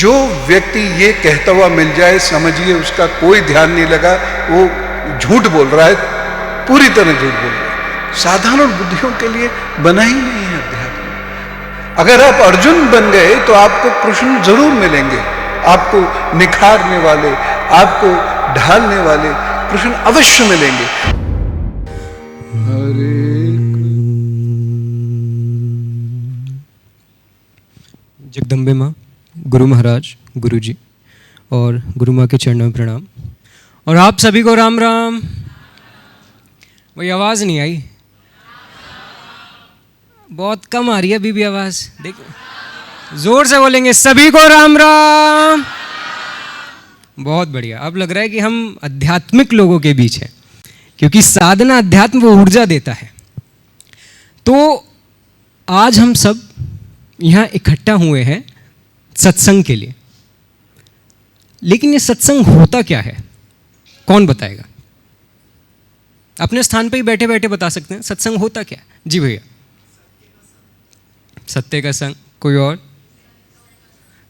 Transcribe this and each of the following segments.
जो व्यक्ति ये कहता हुआ मिल जाए, समझिए उसका कोई ध्यान नहीं लगा, वो झूठ बोल रहा है, पूरी तरह झूठ बोल रहा है। साधारण बुद्धियों के लिए बना ही नहीं है अध्यात्म। अगर आप अर्जुन बन गए तो आपको कृष्ण जरूर मिलेंगे, आपको निखारने वाले, आपको ढालने वाले कृष्ण अवश्य मिलेंगे। हरे जगदम्बे माँ, गुरु महाराज, गुरु जी और गुरु माँ के चरणों में प्रणाम। और आप सभी को राम राम। वही आवाज़ नहीं आई, बहुत कम आ रही है अभी भी आवाज़। देखो जोर से बोलेंगे, सभी को राम राम। बहुत बढ़िया। अब लग रहा है कि हम आध्यात्मिक लोगों के बीच हैं, क्योंकि साधना अध्यात्म वो ऊर्जा देता है। तो आज हम सब यहाँ इकट्ठा हुए हैं सत्संग के लिए। लेकिन ये सत्संग होता क्या है, कौन बताएगा? अपने स्थान पे ही बैठे बैठे बता सकते हैं सत्संग होता क्या है। जी भैया। सत्य का संग। कोई और?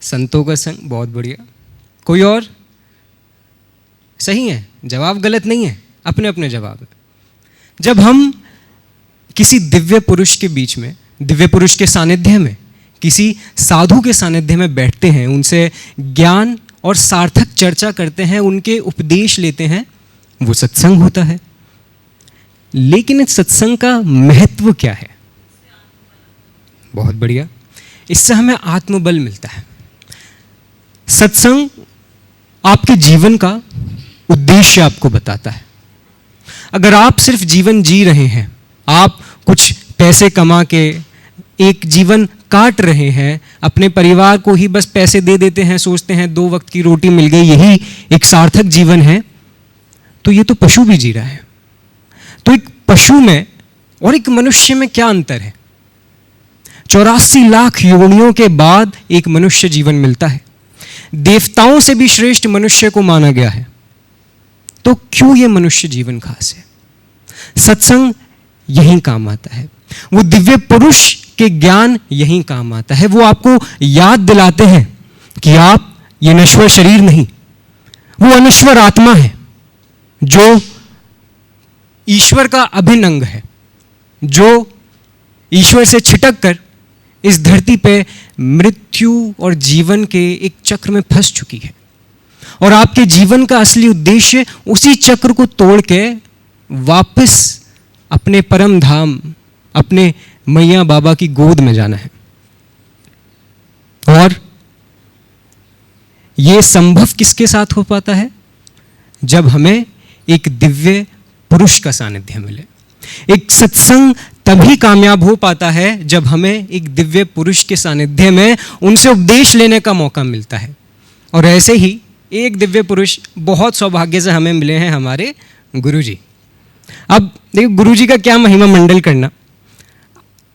संतों का संग। बहुत बढ़िया। कोई और? सही है, जवाब गलत नहीं है, अपने अपने जवाब है। जब हम किसी दिव्य पुरुष के बीच में, दिव्य पुरुष के सानिध्य में, किसी साधु के सानिध्य में बैठते हैं, उनसे ज्ञान और सार्थक चर्चा करते हैं, उनके उपदेश लेते हैं, वो सत्संग होता है। लेकिन इस सत्संग का महत्व क्या है? बहुत बढ़िया। इससे हमें आत्मबल मिलता है। सत्संग आपके जीवन का उद्देश्य आपको बताता है। अगर आप सिर्फ जीवन जी रहे हैं, आप कुछ पैसे कमा के एक जीवन काट रहे हैं, अपने परिवार को ही बस पैसे दे देते हैं, सोचते हैं 2 वक्त की रोटी मिल गई, यही एक सार्थक जीवन है, तो ये तो पशु भी जी रहा है। तो एक पशु में और एक मनुष्य में क्या अंतर है? 84 लाख योनियों के बाद एक मनुष्य जीवन मिलता है। देवताओं से भी श्रेष्ठ मनुष्य को माना गया है। तो क्यों ये मनुष्य जीवन खास है? सत्संग यही काम आता है। वो दिव्य पुरुष के ज्ञान यही काम आता है। वो आपको याद दिलाते हैं कि आप ये नश्वर शरीर नहीं, वो अनश्वर आत्मा है जो ईश्वर का अभिन्न अंग है, जो ईश्वर से छिटक कर इस धरती पे मृत्यु और जीवन के एक चक्र में फंस चुकी है। और आपके जीवन का असली उद्देश्य उसी चक्र को तोड़ के वापस अपने परम धाम, अपने मैया बाबा की गोद में जाना है। और यह संभव किसके साथ हो पाता है? जब हमें एक दिव्य पुरुष का सानिध्य मिले। एक सत्संग तभी कामयाब हो पाता है जब हमें एक दिव्य पुरुष के सानिध्य में उनसे उपदेश लेने का मौका मिलता है। और ऐसे ही एक दिव्य पुरुष बहुत सौभाग्य से हमें मिले हैं, हमारे गुरुजी। अब देखो गुरुजी का क्या महिमा मंडल करना।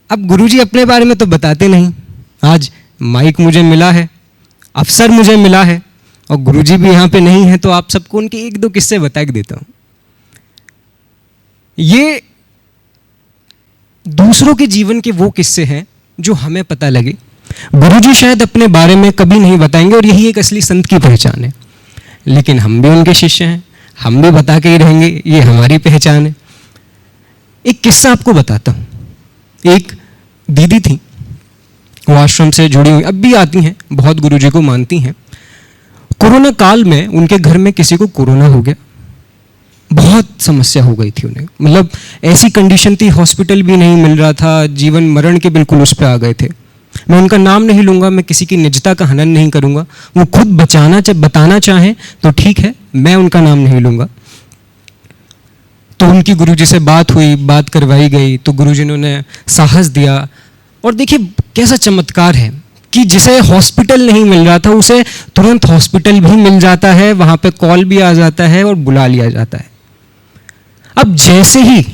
अब गुरुजी अपने बारे में तो बताते नहीं। आज माइक मुझे मिला है, अवसर मुझे मिला है, और गुरुजी भी यहाँ पे नहीं है, तो आप सबको उनके 1-2 किस्से बता के देता हूँ। ये दूसरों के जीवन के वो किस्से हैं जो हमें पता लगे। गुरुजी शायद अपने बारे में कभी नहीं बताएंगे, और यही एक असली संत की पहचान है। लेकिन हम भी उनके शिष्य हैं, हम भी बता के ही रहेंगे, ये हमारी पहचान है। एक किस्सा आपको बताता हूँ। एक दीदी थी, वो आश्रम से जुड़ी हुई, अब भी आती हैं, बहुत गुरुजी को मानती हैं। कोरोना काल में उनके घर में किसी को कोरोना हो गया, बहुत समस्या हो गई थी उन्हें। मतलब ऐसी कंडीशन थी, हॉस्पिटल भी नहीं मिल रहा था, जीवन मरण के बिल्कुल उस पर आ गए थे। मैं उनका नाम नहीं लूंगा, मैं किसी की निजता का हनन नहीं करूंगा। वो खुद बताना चाहें तो ठीक है, मैं उनका नाम नहीं लूंगा। तो उनकी गुरुजी से बात हुई, बात करवाई गई, तो गुरुजी ने उन्हें साहस दिया। और देखिए कैसा चमत्कार है कि जिसे हॉस्पिटल नहीं मिल रहा था, उसे तुरंत हॉस्पिटल भी मिल जाता है, वहां पे कॉल भी आ जाता है और बुला लिया जाता है। अब जैसे ही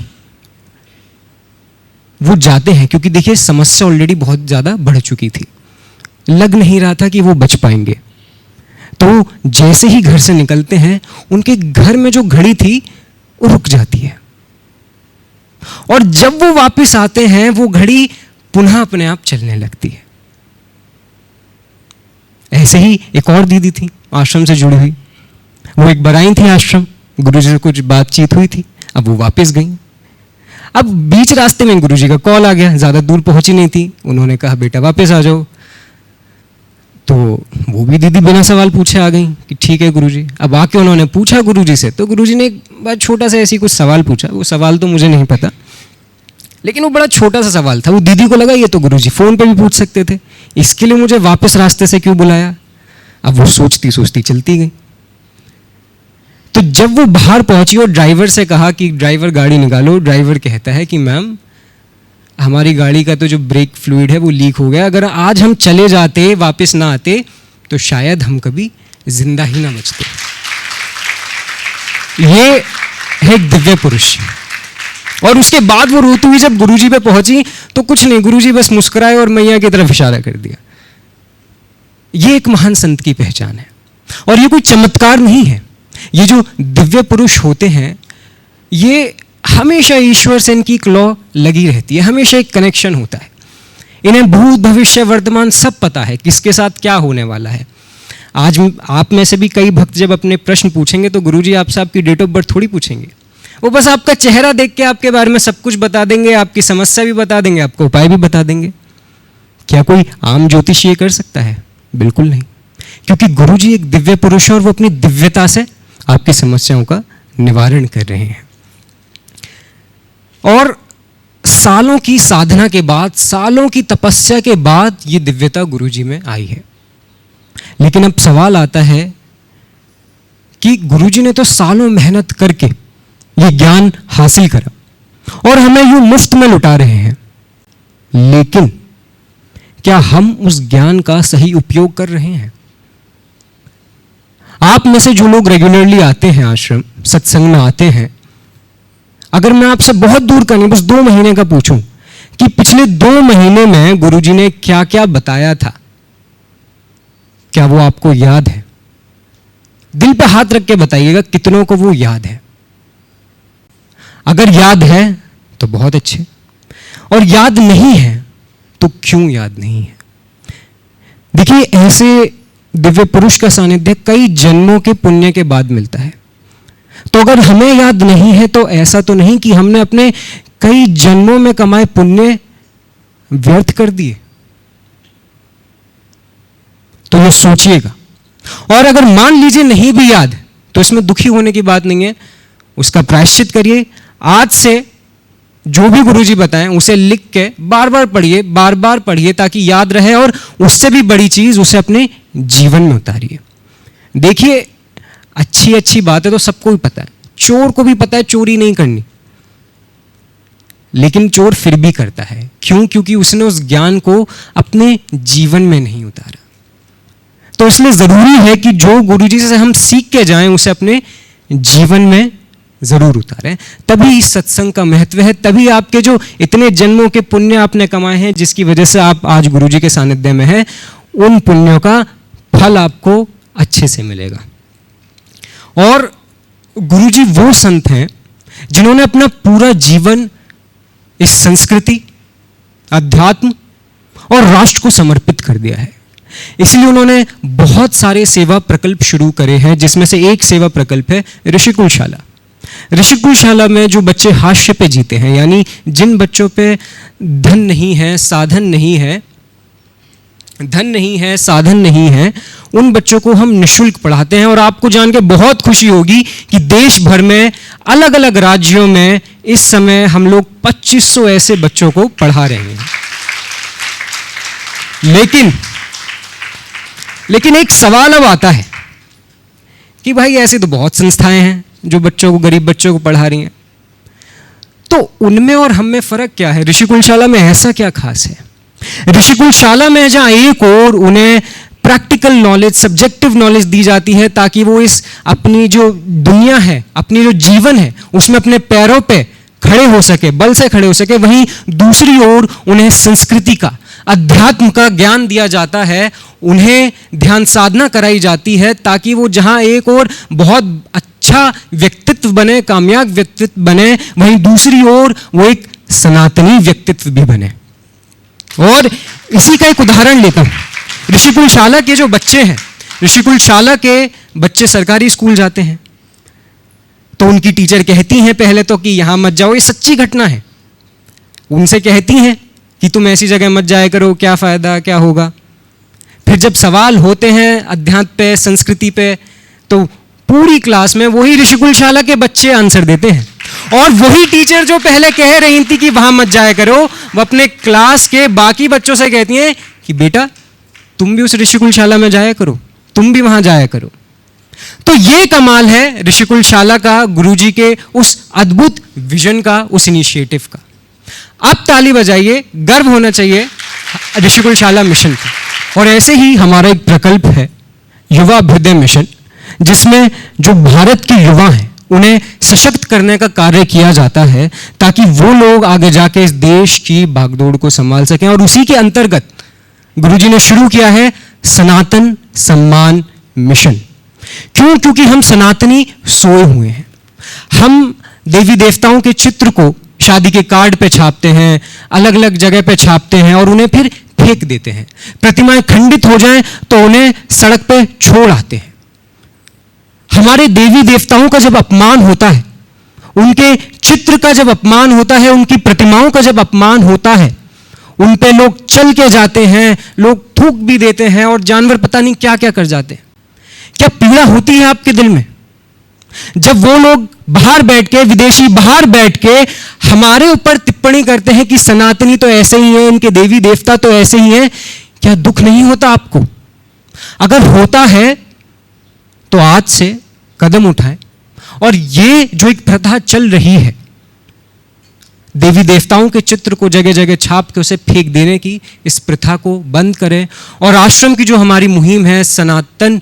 वो जाते हैं, क्योंकि देखिए समस्या ऑलरेडी बहुत ज़्यादा बढ़ चुकी थी, लग नहीं रहा था कि वो बच पाएंगे। तो जैसे ही घर से निकलते हैं, उनके घर में जो घड़ी थी वो रुक जाती है, और जब वो वापस आते हैं वो घड़ी पुनः अपने आप चलने लगती है। ऐसे ही एक और दीदी थी आश्रम से जुड़ी हुई, वो एक बार आई थी आश्रम, गुरुजी से कुछ बातचीत हुई थी, अब वो वापस गई। अब बीच रास्ते में गुरुजी का कॉल आ गया, ज़्यादा दूर पहुंची नहीं थी, उन्होंने कहा बेटा वापस आ जाओ। तो वो भी दीदी बिना सवाल पूछे आ गई कि ठीक है गुरुजी। अब आके उन्होंने पूछा गुरुजी से, तो गुरुजी ने एक बार छोटा सा ऐसी कुछ सवाल पूछा, वो सवाल तो मुझे नहीं पता, लेकिन वो बड़ा छोटा सा सवाल था। वो दीदी को लगा ये तो गुरुजी फ़ोन पे भी पूछ सकते थे, इसके लिए मुझे वापस रास्ते से क्यों बुलाया। अब वो सोचती सोचती चलती गई। तो जब वो बाहर पहुंची और ड्राइवर से कहा कि ड्राइवर गाड़ी निकालो, ड्राइवर कहता है कि मैम हमारी गाड़ी का तो जो ब्रेक फ्लूइड है वो लीक हो गया, अगर आज हम चले जाते वापस ना आते तो शायद हम कभी जिंदा ही ना बचते। ये है एक दिव्य पुरुष। और उसके बाद वो रोती हुई जब गुरुजी पे पहुंची तो कुछ नहीं, गुरुजी बस मुस्कुराए और मैया की तरफ इशारा कर दिया। ये एक महान संत की पहचान है। और ये कोई चमत्कार नहीं है, ये जो दिव्य पुरुष होते हैं ये हमेशा ईश्वर से इनकी क्लॉ लगी रहती है, हमेशा एक कनेक्शन होता है। इन्हें भूत भविष्य वर्तमान सब पता है किसके साथ क्या होने वाला है। आज आप में से भी कई भक्त जब अपने प्रश्न पूछेंगे तो गुरुजी आपसे आपकी डेट ऑफ बर्थ थोड़ी पूछेंगे, वो बस आपका चेहरा देख के आपके बारे में सब कुछ बता देंगे, आपकी समस्या भी बता देंगे, आपको उपाय भी बता देंगे। क्या कोई आम ज्योतिषी ये कर सकता है? बिल्कुल नहीं, क्योंकि गुरुजी एक दिव्य पुरुष है और वो अपनी दिव्यता से आपकी समस्याओं का निवारण कर रहे हैं। और सालों की साधना के बाद, सालों की तपस्या के बाद ये दिव्यता गुरुजी में आई है। लेकिन अब सवाल आता है कि गुरुजी ने तो सालों मेहनत करके ये ज्ञान हासिल करा और हमें यूं मुफ्त में लुटा रहे हैं, लेकिन क्या हम उस ज्ञान का सही उपयोग कर रहे हैं? आप में से जो लोग रेगुलरली आते हैं आश्रम, सत्संग में आते हैं, अगर मैं आपसे बहुत दूर का नहीं बस 2 महीने का पूछूं कि पिछले 2 महीने में गुरुजी ने क्या क्या बताया था, क्या वो आपको याद है? दिल पे हाथ रख के बताइएगा कितनों को वो याद है। अगर याद है तो बहुत अच्छे, और याद नहीं है तो क्यों याद नहीं है? देखिए, ऐसे दिव्य पुरुष का सानिध्य कई जन्मों के पुण्य के बाद मिलता है। तो अगर हमें याद नहीं है तो ऐसा तो नहीं कि हमने अपने कई जन्मों में कमाए पुण्य व्यर्थ कर दिए। तो ये सोचिएगा। और अगर मान लीजिए नहीं भी याद तो इसमें दुखी होने की बात नहीं है, उसका प्रायश्चित करिए। आज से जो भी गुरुजी बताएं उसे लिख के बार बार पढ़िए ताकि याद रहे, और उससे भी बड़ी चीज उसे अपने जीवन में उतारिए। देखिए, अच्छी अच्छी बातें तो सबको ही पता है, चोर को भी पता है चोरी नहीं करनी, लेकिन चोर फिर भी करता है। क्यों? क्योंकि उसने उस ज्ञान को अपने जीवन में नहीं उतारा। तो इसलिए जरूरी है कि जो गुरुजी से हम सीख के जाएं उसे अपने जीवन में जरूर उतारें। तभी इस सत्संग का महत्व है, तभी आपके जो इतने जन्मों के पुण्य आपने कमाए हैं जिसकी वजह से आप आज गुरुजी के सानिध्य में हैं, उन पुण्यों का फल आपको अच्छे से मिलेगा। और गुरुजी वो संत हैं जिन्होंने अपना पूरा जीवन इस संस्कृति, अध्यात्म और राष्ट्र को समर्पित कर दिया है। इसलिए उन्होंने बहुत सारे सेवा प्रकल्प शुरू करे हैं, जिसमें से एक सेवा प्रकल्प है ऋषिकुल शाला। ऋषिकुल शाला में जो बच्चे हाशिए पे जीते हैं, यानी जिन बच्चों पे धन नहीं है, साधन नहीं है, साधन नहीं है, उन बच्चों को हम निःशुल्क पढ़ाते हैं। और आपको जान के बहुत खुशी होगी कि देश भर में अलग अलग राज्यों में इस समय हम लोग 2500 ऐसे बच्चों को पढ़ा रहे हैं। लेकिन एक सवाल अब आता है कि भाई ऐसे तो बहुत संस्थाएं हैं जो बच्चों को, गरीब बच्चों को पढ़ा रही हैं, तो उनमें और हम में फर्क क्या है? ऋषिकुल शाला में ऐसा क्या खास है? ऋषिकुल शाला में जहां एक और उन्हें प्रैक्टिकल नॉलेज, सब्जेक्टिव नॉलेज दी जाती है ताकि वो इस अपनी जो दुनिया है, अपनी जो जीवन है, उसमें अपने पैरों पे खड़े हो सके, बल से खड़े हो सके, वहीं दूसरी ओर उन्हें संस्कृति का, अध्यात्म का ज्ञान दिया जाता है, उन्हें ध्यान साधना कराई जाती है ताकि वो जहां एक और बहुत अच्छा व्यक्तित्व बने, कामयाब व्यक्तित्व बने, वहीं दूसरी ओर वो एक सनातनी व्यक्तित्व भी बने। और इसी का एक उदाहरण लेता हूं ऋषिकुल शाला के जो बच्चे हैं, ऋषिकुल शाला के बच्चे सरकारी स्कूल जाते हैं, तो उनकी टीचर कहती हैं पहले तो कि यहाँ मत जाओ, ये सच्ची घटना है। उनसे कहती हैं कि तुम ऐसी जगह मत जाया करो, क्या फ़ायदा, क्या होगा। फिर जब सवाल होते हैं अध्यात्म पे, संस्कृति पे, तो पूरी क्लास में वही ऋषिकुल शाला के बच्चे आंसर देते हैं। और वही टीचर जो पहले कह रही थी कि वहाँ मत जाया करो, वो अपने क्लास के बाकी बच्चों से कहती हैं कि बेटा तुम भी उस ऋषिकुल शाला में जाया करो, तुम भी वहाँ जाया करो। तो ये कमाल है ऋषिकुल शाला का, गुरुजी के उस अद्भुत विजन का, उस इनिशिएटिव का। आप ताली बजाइए, गर्व होना चाहिए ऋषिकुल शाला मिशन का। और ऐसे ही हमारा एक प्रकल्प है युवा अभ्युदय मिशन, जिसमें जो भारत के युवा हैं उन्हें सशक्त करने का कार्य किया जाता है, ताकि वो लोग आगे जाके इस देश की भागदौड़ को संभाल सकें। और उसी के अंतर्गत गुरुजी ने शुरू किया है सनातन सम्मान मिशन। क्यों? क्योंकि हम सनातनी सोए हुए हैं। हम देवी देवताओं के चित्र को शादी के कार्ड पे छापते हैं, अलग अलग जगह पे छापते हैं और उन्हें फिर फेंक देते हैं। प्रतिमाएं खंडित हो जाएं तो उन्हें सड़क पे छोड़ आते हैं। हमारे देवी देवताओं का जब अपमान होता है, उनके चित्र का जब अपमान होता है, उनकी प्रतिमाओं का जब अपमान होता है, उन पे लोग चल के जाते हैं, लोग थूक भी देते हैं और जानवर पता नहीं क्या क्या कर जाते हैं। क्या पीड़ा होती है आपके दिल में जब वो लोग बाहर बैठ के, विदेशी बाहर बैठ के हमारे ऊपर टिप्पणी करते हैं कि सनातनी तो ऐसे ही है, इनके देवी देवता तो ऐसे ही हैं? क्या दुख नहीं होता आपको? अगर होता है तो आज से कदम उठाएं। और ये जो एक प्रथा चल रही है देवी देवताओं के चित्र को जगह जगह छाप के उसे फेंक देने की, इस प्रथा को बंद करें। और आश्रम की जो हमारी मुहिम है सनातन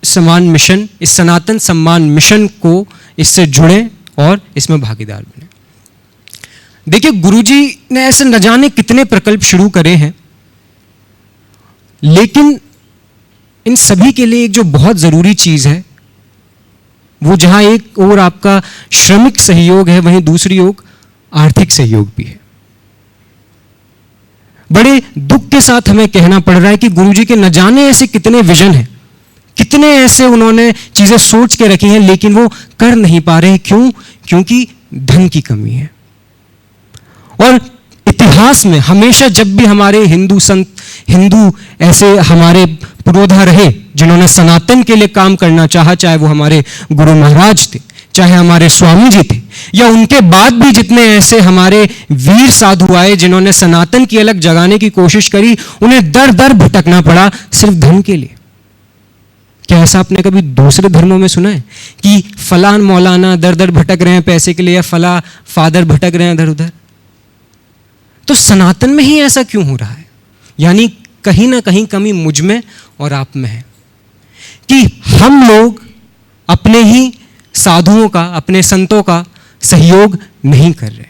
सम्मान मिशन, इस सनातन सम्मान मिशन को इससे जुड़ें और इसमें भागीदार बने। देखिए गुरुजी ने ऐसे न जाने कितने प्रकल्प शुरू करे हैं, लेकिन इन सभी के लिए एक जो बहुत जरूरी चीज है, वो जहां एक और आपका श्रमिक सहयोग है, वहीं दूसरी ओर आर्थिक सहयोग भी है। बड़े दुख के साथ हमें कहना पड़ रहा है कि गुरुजी के न जाने ऐसे कितने विजन हैं, कितने ऐसे उन्होंने चीजें सोच के रखी हैं, लेकिन वो कर नहीं पा रहे। क्यों? क्योंकि धन की कमी है। और इतिहास में हमेशा जब भी हमारे हिंदू संत, हिंदू ऐसे हमारे पुरोधा रहे जिन्होंने सनातन के लिए काम करना चाहा, चाहे वो हमारे गुरु महाराज थे, चाहे हमारे स्वामी जी थे, या उनके बाद भी जितने ऐसे हमारे वीर साधु आए जिन्होंने सनातन की अलग जगाने की कोशिश करी, उन्हें दर दर भटकना पड़ा सिर्फ धन के लिए। क्या ऐसा आपने कभी दूसरे धर्मों में सुना है कि फलान मौलाना दर दर भटक रहे हैं पैसे के लिए, या फला फादर भटक रहे हैं इधर उधर? तो सनातन में ही ऐसा क्यों हो रहा है? यानी कहीं ना कहीं कमी मुझ में और आप में है कि हम लोग अपने ही साधुओं का, अपने संतों का सहयोग नहीं कर रहे।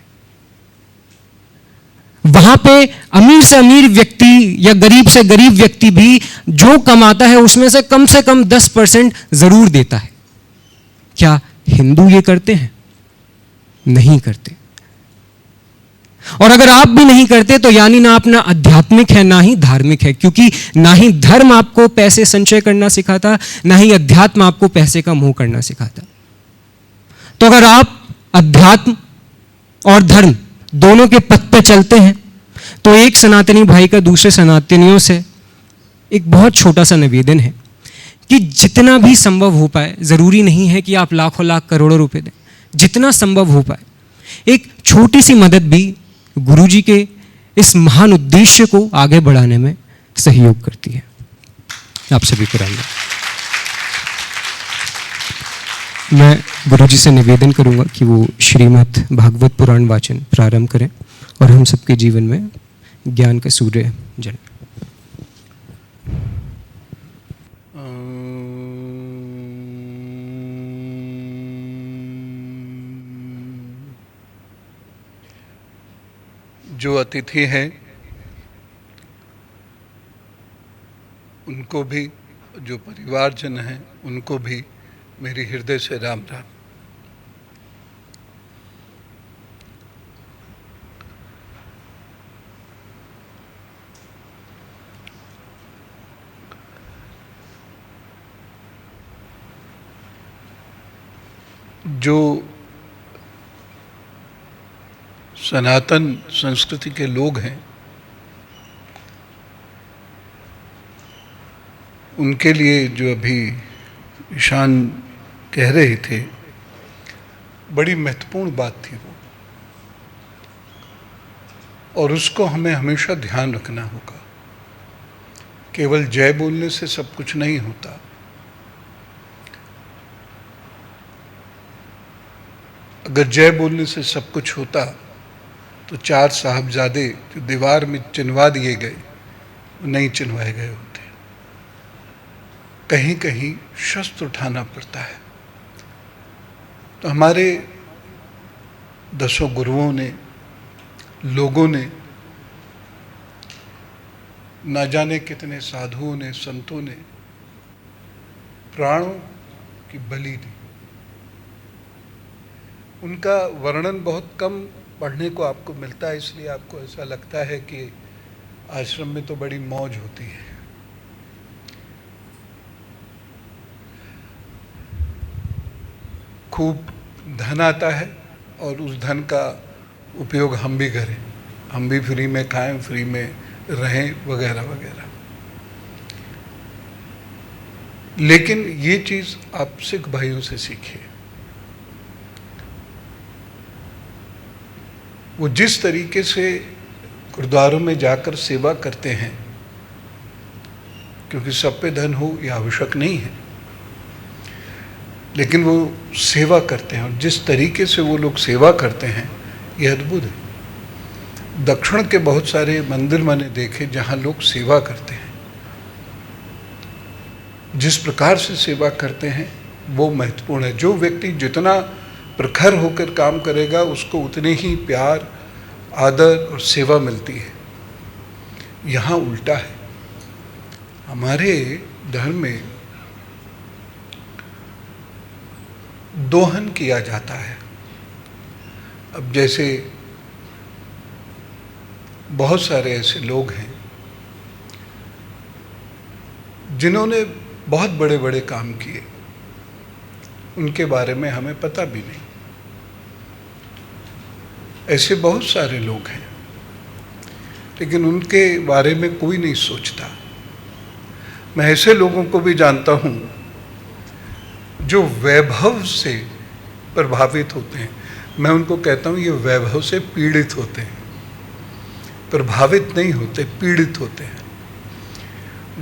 वहां पे अमीर से अमीर व्यक्ति या गरीब से गरीब व्यक्ति भी जो कमाता है उसमें से कम 10% जरूर देता है। क्या हिंदू ये करते हैं? नहीं करते। और अगर आप भी नहीं करते तो यानी ना आप ना आध्यात्मिक है, ना ही धार्मिक है, क्योंकि ना ही धर्म आपको पैसे संचय करना सिखाता, ना ही अध्यात्म आपको पैसे का मोह करना सिखाता। तो अगर आप अध्यात्म और धर्म दोनों के पथ पे चलते हैं, तो एक सनातनी भाई का दूसरे सनातनियों से एक बहुत छोटा सा निवेदन है कि जितना भी संभव हो पाए, जरूरी नहीं है कि आप लाखों लाख करोड़ों रुपए दें, जितना संभव हो पाए एक छोटी सी मदद भी गुरुजी के इस महान उद्देश्य को आगे बढ़ाने में सहयोग करती है। आप सभी को राम। मैं गुरुजी से निवेदन करूंगा कि वो श्रीमद् भागवत पुराण वाचन प्रारंभ करें और हम सबके जीवन में ज्ञान का सूर्य जले। जो अतिथि हैं उनको भी, जो परिवारजन हैं उनको भी मेरी हृदय से राम राम। जो सनातन संस्कृति के लोग हैं उनके लिए जो अभी ईशान कह रहे थे बड़ी महत्वपूर्ण बात थी वो, और उसको हमें हमेशा ध्यान रखना होगा। केवल जय बोलने से सब कुछ नहीं होता। अगर जय बोलने से सब कुछ होता तो 4 साहबजादे जो दीवार में चिनवा दिए गए वो नहीं चिनवाए गए होते। कहीं कहीं शस्त्र उठाना पड़ता है। तो हमारे 10 गुरुओं ने, लोगों ने, ना जाने कितने साधुओं ने, संतों ने प्राणों की बलि दी। उनका वर्णन बहुत कम पढ़ने को आपको मिलता है, इसलिए आपको ऐसा लगता है कि आश्रम में तो बड़ी मौज होती है। खूब धन आता है और उस धन का उपयोग हम भी करें, हम भी फ्री में खाएं, फ्री में रहें, वगैरह वगैरह। लेकिन ये चीज़ आप सिख भाइयों से सीखिए। वो जिस तरीके से गुरुद्वारों में जाकर सेवा करते हैं, क्योंकि सब पे धन हो यह आवश्यक नहीं है, लेकिन वो सेवा करते हैं, और जिस तरीके से वो लोग सेवा करते हैं यह अद्भुत है। दक्षिण के बहुत सारे मंदिर मैंने देखे जहाँ लोग सेवा करते हैं। जिस प्रकार से सेवा करते हैं वो महत्वपूर्ण है। जो व्यक्ति जितना प्रखर होकर काम करेगा उसको उतने ही प्यार, आदर और सेवा मिलती है। यहाँ उल्टा है। हमारे धर्म में दोहन किया जाता है। अब जैसे बहुत सारे ऐसे लोग हैं जिन्होंने बहुत बड़े बड़े काम किए, उनके बारे में हमें पता भी नहीं। ऐसे बहुत सारे लोग हैं, लेकिन उनके बारे में कोई नहीं सोचता। मैं ऐसे लोगों को भी जानता हूँ जो वैभव से प्रभावित होते हैं। मैं उनको कहता हूँ ये वैभव से पीड़ित होते हैं, प्रभावित नहीं होते, पीड़ित होते हैं।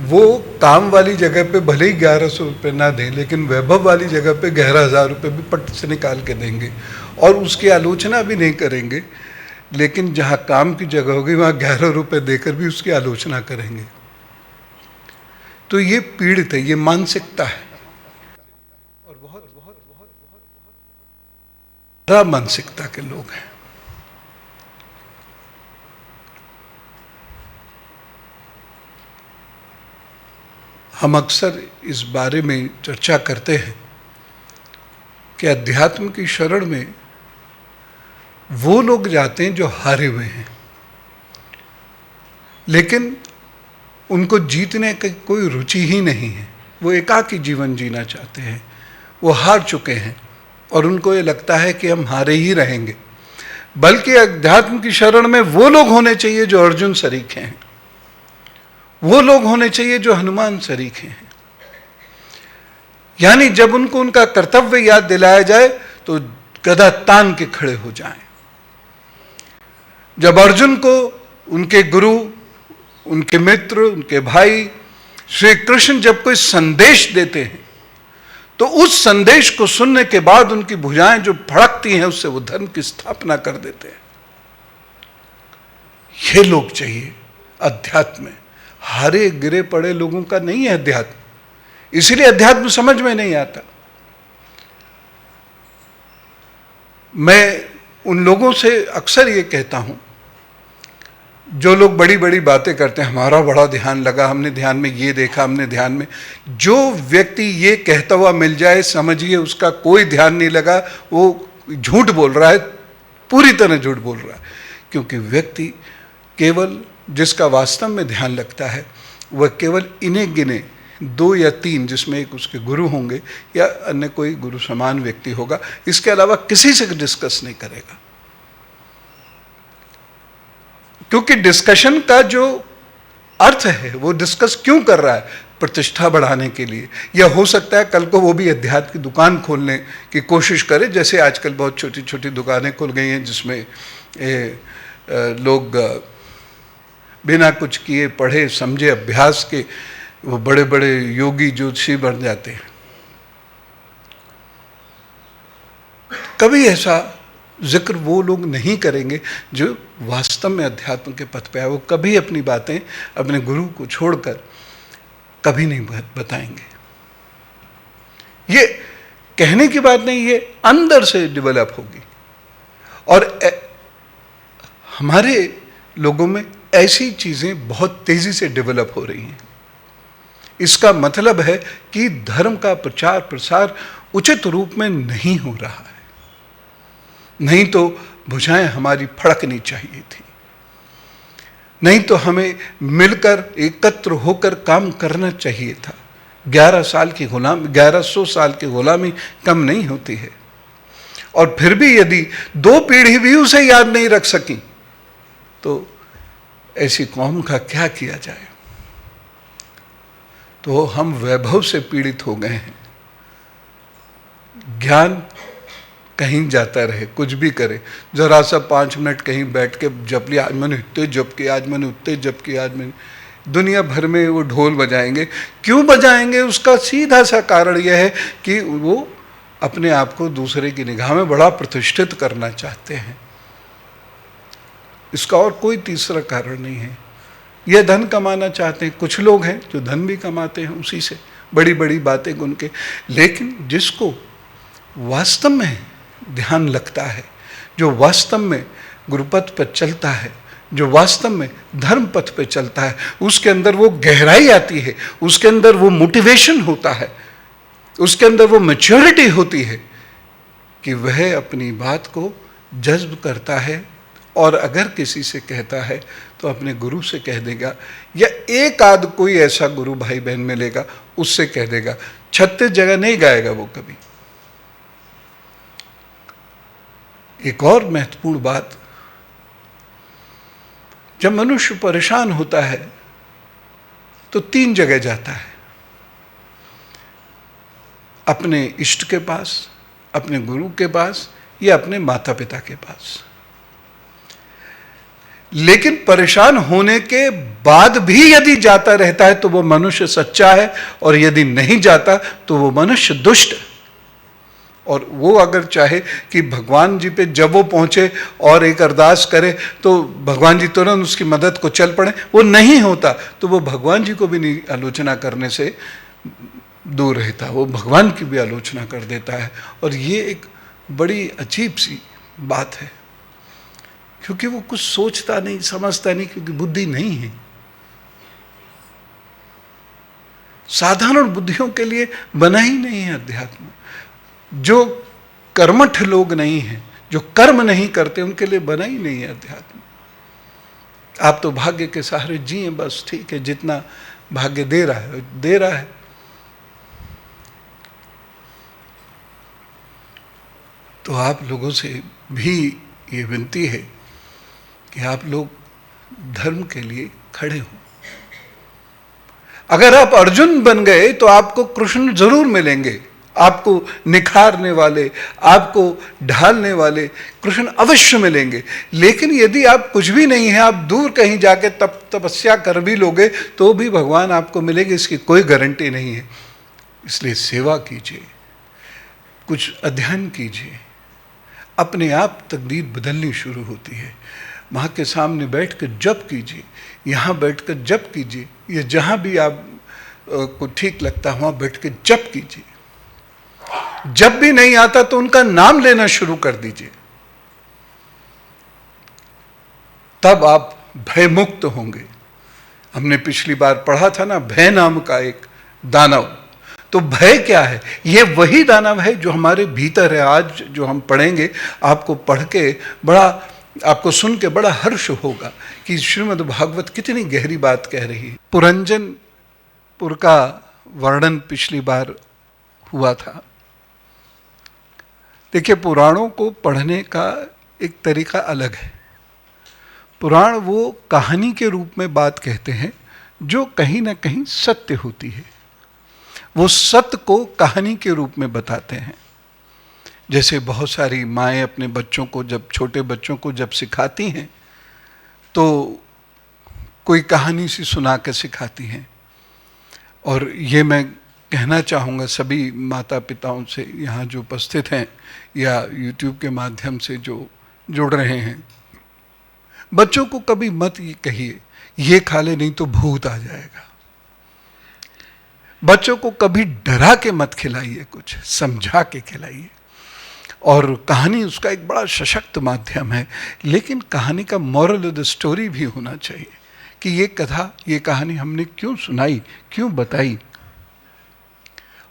वो काम वाली जगह पे भले ही 1100 रुपये ना दें, लेकिन वैभव वाली जगह पे 11,000 रुपये भी पट से निकाल के देंगे, और उसकी आलोचना भी नहीं करेंगे। लेकिन जहाँ काम की जगह होगी वहाँ 11 रुपये देकर भी उसकी आलोचना करेंगे। तो ये पीड़ित है, ये मानसिकता है, और बहुत बहुत बहुत खराब मानसिकता के लोग हैं। हम अक्सर इस बारे में चर्चा करते हैं कि अध्यात्म की शरण में वो लोग जाते हैं जो हारे हुए हैं, लेकिन उनको जीतने की कोई रुचि ही नहीं है। वो एकाकी जीवन जीना चाहते हैं। वो हार चुके हैं और उनको ये लगता है कि हम हारे ही रहेंगे। बल्कि अध्यात्म की शरण में वो लोग होने चाहिए जो अर्जुन सरीखे हैं, वो लोग होने चाहिए जो हनुमान सरीखे हैं। यानी जब उनको उनका कर्तव्य याद दिलाया जाए तो गदा तान के खड़े हो जाएं। जब अर्जुन को उनके गुरु, उनके मित्र, उनके भाई श्री कृष्ण जब कोई संदेश देते हैं तो उस संदेश को सुनने के बाद उनकी भुजाएं जो फड़कती हैं उससे वो धर्म की स्थापना कर देते हैं। ये लोग चाहिए अध्यात्म में। हारे गिरे पड़े लोगों का नहीं है अध्यात्म, इसलिए अध्यात्म समझ में नहीं आता। मैं उन लोगों से अक्सर ये कहता हूं जो लोग बड़ी बड़ी बातें करते हैं, हमारा बड़ा ध्यान लगा, हमने ध्यान में ये देखा, हमने ध्यान में, जो व्यक्ति ये कहता हुआ मिल जाए समझिए उसका कोई ध्यान नहीं लगा, वो झूठ बोल रहा है, पूरी तरह झूठ बोल रहा है। क्योंकि व्यक्ति केवल जिसका वास्तव में ध्यान लगता है वह केवल इन्हें गिने 2 या 3, जिसमें एक उसके गुरु होंगे या अन्य कोई गुरु समान व्यक्ति होगा, इसके अलावा किसी से डिस्कस नहीं करेगा। क्योंकि डिस्कशन का जो अर्थ है, वो डिस्कस क्यों कर रहा है? प्रतिष्ठा बढ़ाने के लिए, या हो सकता है कल को वो भी अध्यात्म की दुकान खोलने की कोशिश करे, जैसे आजकल बहुत छोटी छोटी दुकानें खुल गई हैं जिसमें लोग बिना कुछ किए, पढ़े समझे, अभ्यास के वो बड़े बड़े योगी ज्योतिषी बन जाते हैं। कभी ऐसा जिक्र वो लोग नहीं करेंगे जो वास्तव में अध्यात्म के पथ पे है। वो कभी अपनी बातें अपने गुरु को छोड़कर कभी नहीं बताएंगे। ये कहने की बात नहीं, ये अंदर से डेवलप होगी। और हमारे लोगों में ऐसी चीजें बहुत तेजी से डेवलप हो रही हैं। इसका मतलब है कि धर्म का प्रचार प्रसार उचित रूप में नहीं हो रहा है। नहीं तो भुजाएं हमारी फड़कनी चाहिए थी, नहीं तो हमें मिलकर एकत्र होकर काम करना चाहिए था। 1100 साल की गुलामी कम नहीं होती है। और फिर भी यदि 2 पीढ़ी भी उसे याद नहीं रख सकी तो ऐसी कौम का क्या किया जाए? तो हम वैभव से पीड़ित हो गए हैं। ज्ञान कहीं जाता रहे, कुछ भी करे, जरा सा 5 मिनट कहीं बैठ के जप लिया, आज मैंने इतने जप किया, आज मैंने उतने जप किया, आज मैंने, दुनिया भर में वो ढोल बजाएंगे। क्यों बजाएंगे? उसका सीधा सा कारण यह है कि वो अपने आप को दूसरे की निगाह में बड़ा प्रतिष्ठित करना चाहते हैं। इसका और कोई तीसरा कारण नहीं है। यह धन कमाना चाहते हैं। कुछ लोग हैं जो धन भी कमाते हैं उसी से, बड़ी बड़ी बातें गुन के। लेकिन जिसको वास्तव में ध्यान लगता है, जो वास्तव में गुरुपथ पर चलता है, जो वास्तव में धर्म पथ पे चलता है, उसके अंदर वो गहराई आती है, उसके अंदर वो मोटिवेशन होता है, उसके अंदर वो मैच्योरिटी होती है कि वह अपनी बात को जज्ब करता है। और अगर किसी से कहता है तो अपने गुरु से कह देगा, या एक आध कोई ऐसा गुरु भाई बहन मिलेगा उससे कह देगा। 36 जगह नहीं गाएगा वो कभी। एक और महत्वपूर्ण बात, जब मनुष्य परेशान होता है तो 3 जगह जाता है, अपने इष्ट के पास, अपने गुरु के पास, या अपने माता पिता के पास। लेकिन परेशान होने के बाद भी यदि जाता रहता है तो वो मनुष्य सच्चा है, और यदि नहीं जाता तो वो मनुष्य दुष्ट है। और वो अगर चाहे कि भगवान जी पे जब वो पहुंचे और एक अरदास करे तो भगवान जी तुरंत उसकी मदद को चल पड़े, वो नहीं होता तो वो भगवान जी को भी नहीं आलोचना करने से दूर रहता, वो भगवान की भी आलोचना कर देता है। और ये एक बड़ी अजीब सी बात है, क्योंकि वो कुछ सोचता नहीं, समझता नहीं, क्योंकि बुद्धि नहीं है। साधारण बुद्धियों के लिए बना ही नहीं है अध्यात्म। जो कर्मठ लोग नहीं हैं, जो कर्म नहीं करते, उनके लिए बना ही नहीं है अध्यात्म। आप तो भाग्य के सहारे जिए बस, ठीक है, जितना भाग्य दे रहा है दे रहा है। तो आप लोगों से भी ये विनती है कि आप लोग धर्म के लिए खड़े हो। अगर आप अर्जुन बन गए तो आपको कृष्ण जरूर मिलेंगे, आपको निखारने वाले, आपको ढालने वाले कृष्ण अवश्य मिलेंगे। लेकिन यदि आप कुछ भी नहीं है, आप दूर कहीं जाके तपस्या कर भी लोगे तो भी भगवान आपको मिलेंगे, इसकी कोई गारंटी नहीं है। इसलिए सेवा कीजिए, कुछ अध्ययन कीजिए, अपने आप तकदीर बदलनी शुरू होती है। माँ के सामने बैठ कर जप कीजिए, यहाँ बैठ कर जप कीजिए, या जहाँ भी आप को ठीक लगता है वहाँ बैठ कर जप कीजिए। जब भी नहीं आता तो उनका नाम लेना शुरू कर दीजिए, तब आप भय मुक्त होंगे। हमने पिछली बार पढ़ा था ना, भय नाम का एक दानव। तो भय क्या है? ये वही दानव है जो हमारे भीतर है। आज जो हम पढ़ेंगे, आपको पढ़ के बड़ा, आपको सुन के बड़ा हर्ष होगा कि श्रीमद् भागवत कितनी गहरी बात कह रही है। पुरंजनपुर का वर्णन पिछली बार हुआ था। देखिए, पुराणों को पढ़ने का एक तरीका अलग है। पुराण वो कहानी के रूप में बात कहते हैं जो कहीं ना कहीं सत्य होती है, वो सत्य को कहानी के रूप में बताते हैं। जैसे बहुत सारी माएँ अपने बच्चों को, जब छोटे बच्चों को जब सिखाती हैं तो कोई कहानी सी सुना के सिखाती हैं। और ये मैं कहना चाहूँगा सभी माता पिताओं से, यहाँ जो उपस्थित हैं या YouTube के माध्यम से जो जुड़ रहे हैं, बच्चों को कभी मत ये कहिए ये खा ले नहीं तो भूत आ जाएगा। बच्चों को कभी डरा के मत खिलाइए, कुछ समझा के खिलाइए। और कहानी उसका एक बड़ा सशक्त माध्यम है, लेकिन कहानी का मॉरल ऑफ द स्टोरी भी होना चाहिए कि ये कथा, ये कहानी हमने क्यों सुनाई, क्यों बताई।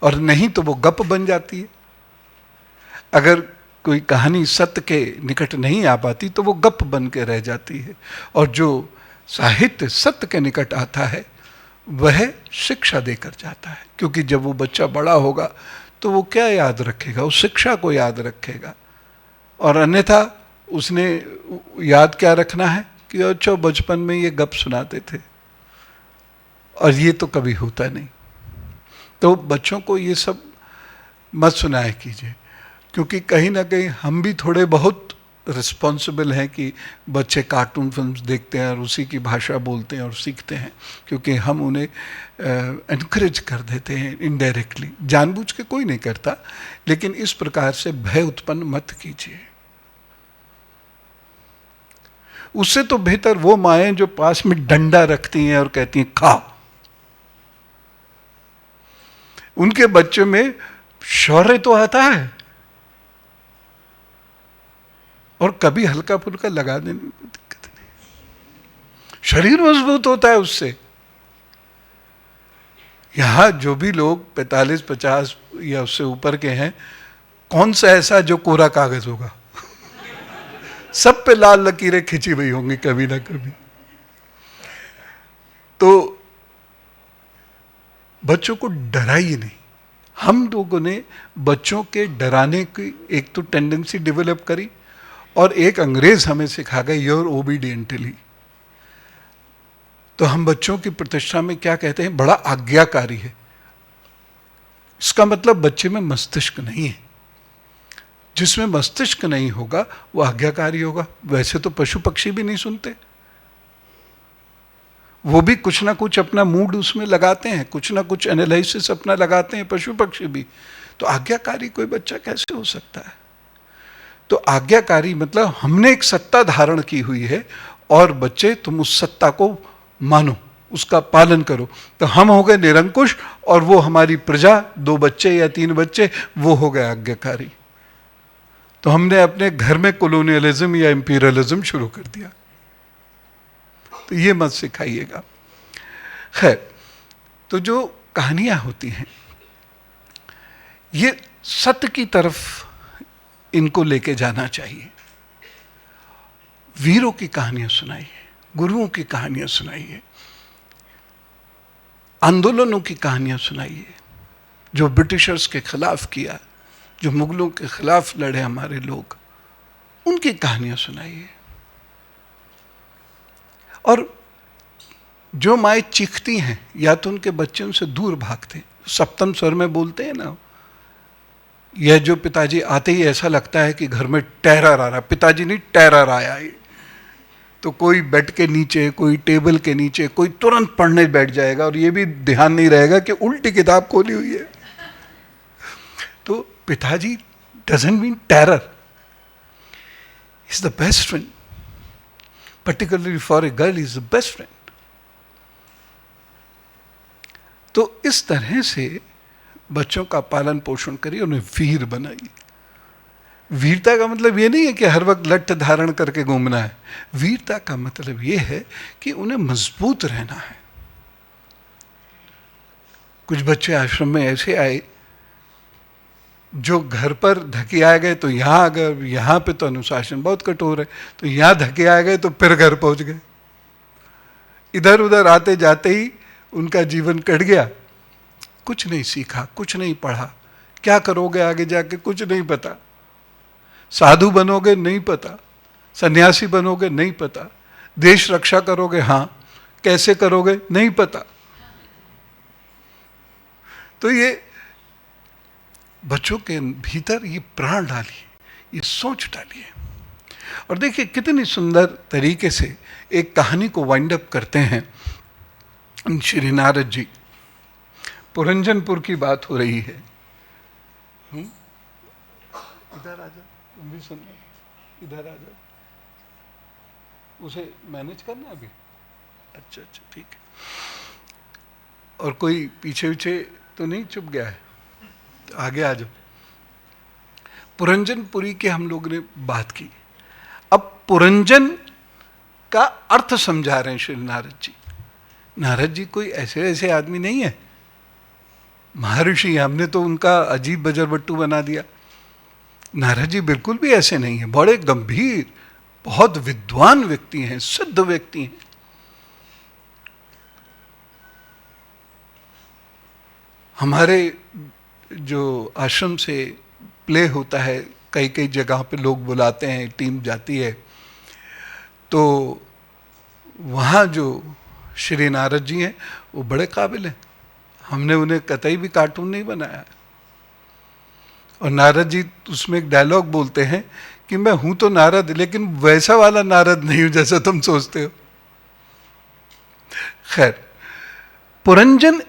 और नहीं तो वो गप बन जाती है। अगर कोई कहानी सत्य के निकट नहीं आ पाती तो वो गप बन के रह जाती है। और जो साहित्य सत्य के निकट आता है वह शिक्षा देकर जाता है, क्योंकि जब वो बच्चा बड़ा होगा तो वो क्या याद रखेगा, उस शिक्षा को याद रखेगा। और अन्यथा उसने याद क्या रखना है कि अच्छा बचपन में ये गप सुनाते थे, और ये तो कभी होता नहीं। तो बच्चों को ये सब मत सुनाया कीजिए, क्योंकि कहीं ना कहीं हम भी थोड़े बहुत रिस्पॉन्सिबल हैं कि बच्चे कार्टून फिल्म्स देखते हैं और उसी की भाषा बोलते हैं और सीखते हैं, क्योंकि हम उन्हें एनकरेज कर देते हैं इनडायरेक्टली। जानबूझ के कोई नहीं करता, लेकिन इस प्रकार से भय उत्पन्न मत कीजिए। उससे तो बेहतर वो माएँ जो पास में डंडा रखती हैं और कहती हैं खा। उनके बच्चे में शौर्य तो आता है, और कभी हल्का फुल्का लगा देने में दिक्कत नहीं, शरीर मजबूत होता है उससे। यहां जो भी लोग 45-50 या उससे ऊपर के हैं, कौन सा ऐसा जो कोरा कागज होगा? सब पे लाल लकीरें खिंची हुई होंगी कभी ना कभी। तो बच्चों को डराइए नहीं। हम लोगों ने बच्चों के डराने की एक तो टेंडेंसी डेवलप करी, और एक अंग्रेज हमें सिखा गए योर ओबीडियंटली। तो हम बच्चों की प्रतिष्ठा में क्या कहते हैं, बड़ा आज्ञाकारी है। इसका मतलब बच्चे में मस्तिष्क नहीं है। जिसमें मस्तिष्क नहीं होगा वो आज्ञाकारी होगा। वैसे तो पशु पक्षी भी नहीं सुनते, वो भी कुछ ना कुछ अपना मूड उसमें लगाते हैं, कुछ ना कुछ एनालिसिस अपना लगाते हैं, पशु पक्षी भी। तो आज्ञाकारी कोई बच्चा कैसे हो सकता है? तो आज्ञाकारी मतलब हमने एक सत्ता धारण की हुई है, और बच्चे तुम उस सत्ता को मानो, उसका पालन करो। तो हम हो गए निरंकुश, और वो हमारी प्रजा, 2 बच्चे या 3 बच्चे, वो हो गए आज्ञाकारी। तो हमने अपने घर में कॉलोनियलिज्म या इंपीरियलिज्म शुरू कर दिया। तो ये मत सिखाइएगा। खैर, तो जो कहानियां होती हैं ये सत्य की तरफ इनको लेके जाना चाहिए। वीरों की कहानियां सुनाइए, गुरुओं की कहानियां सुनाइए, आंदोलनों की कहानियां सुनाइए, जो ब्रिटिशर्स के खिलाफ किया, जो मुगलों के खिलाफ लड़े हमारे लोग, उनकी कहानियां सुनाइए। और जो माएँ चीखती हैं या तो उनके बच्चे उनसे दूर भागते हैं, सप्तम स्वर में बोलते हैं ना, यह जो पिताजी आते ही ऐसा लगता है कि घर में टेरर आ रहा। पिताजी नहीं, टेरर आया है। तो कोई बेड के नीचे, कोई टेबल के नीचे, कोई तुरंत पढ़ने बैठ जाएगा, और ये भी ध्यान नहीं रहेगा कि उल्टी किताब खोली हुई है। तो पिताजी doesn't mean terror, is the best friend, particularly for a girl is the best friend. तो इस तरह से बच्चों का पालन पोषण करिए, उन्हें वीर बनाइए। वीरता का मतलब ये नहीं है कि हर वक्त लठ धारण करके घूमना है। वीरता का मतलब ये है कि उन्हें मजबूत रहना है। कुछ बच्चे आश्रम में ऐसे आए जो घर पर धके आ गए तो यहाँ आ गए, यहाँ पे तो अनुशासन बहुत कठोर है, तो यहाँ धके आ गए तो फिर घर पहुँच गए। इधर उधर आते जाते ही उनका जीवन कट गया, कुछ नहीं सीखा, कुछ नहीं पढ़ा, क्या करोगे आगे जाके कुछ नहीं पता, साधु बनोगे नहीं पता, सन्यासी बनोगे नहीं पता, देश रक्षा करोगे हाँ, कैसे करोगे नहीं पता। तो ये बच्चों के भीतर ये प्राण डालिए, ये सोच डालिए। और देखिए कितनी सुंदर तरीके से एक कहानी को वाइंड अप करते हैं श्री नारद जी। पुरंजनपुर की बात हो रही है। इधर आ जा, तुम भी सुन, इधर आ जा, उसे मैनेज करना अभी। अच्छा अच्छा ठीक है। और कोई पीछे पीछे तो नहीं चुप गया है, तो आगे आ जाओ। पुरंजनपुरी के हम लोग ने बात की। अब पुरंजन का अर्थ समझा रहे हैं श्री नारद जी। नारद जी कोई ऐसे ऐसे आदमी नहीं है, महर्षि, हमने तो उनका अजीब बजरबट्टू बना दिया। नारद जी बिल्कुल भी ऐसे नहीं है, बड़े गंभीर, बहुत विद्वान व्यक्ति हैं, सिद्ध व्यक्ति हैं। हमारे जो आश्रम से प्ले होता है, कई कई जगह पे लोग बुलाते हैं, टीम जाती है, तो वहाँ जो श्री नारद जी हैं वो बड़े काबिल हैं। हमने उन्हें कतई भी कार्टून नहीं बनाया। और नारद जी उसमें एक डायलॉग बोलते हैं कि मैं हूं तो नारद, लेकिन वैसा वाला नारद नहीं हूं जैसा तुम सोचते हो। खैर, पुरंजन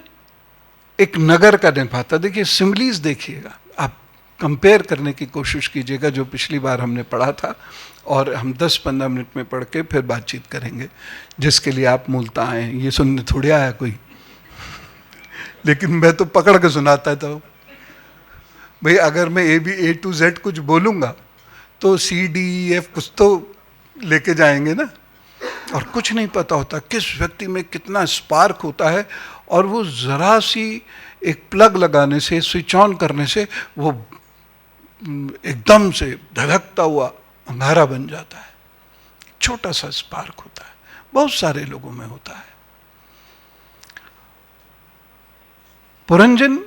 एक नगर का निर्माता। देखिए सिमिलीज देखिएगा, आप कंपेयर करने की कोशिश कीजिएगा जो पिछली बार हमने पढ़ा था, और हम 10-15 मिनट में पढ़ के फिर बातचीत करेंगे, जिसके लिए आप मूलता आए हैं। ये सुनने थोड़ी आया कोई, लेकिन मैं तो पकड़ के सुनाता था भाई। अगर मैं A to Z कुछ बोलूँगा तो C D E F कुछ तो लेके जाएंगे ना। और कुछ नहीं पता होता किस व्यक्ति में कितना स्पार्क होता है, और वो ज़रा सी एक प्लग लगाने से, स्विच ऑन करने से वो एकदम से धधकता हुआ अंगारा बन जाता है। छोटा सा स्पार्क होता है, बहुत सारे लोगों में होता है। पुरंजन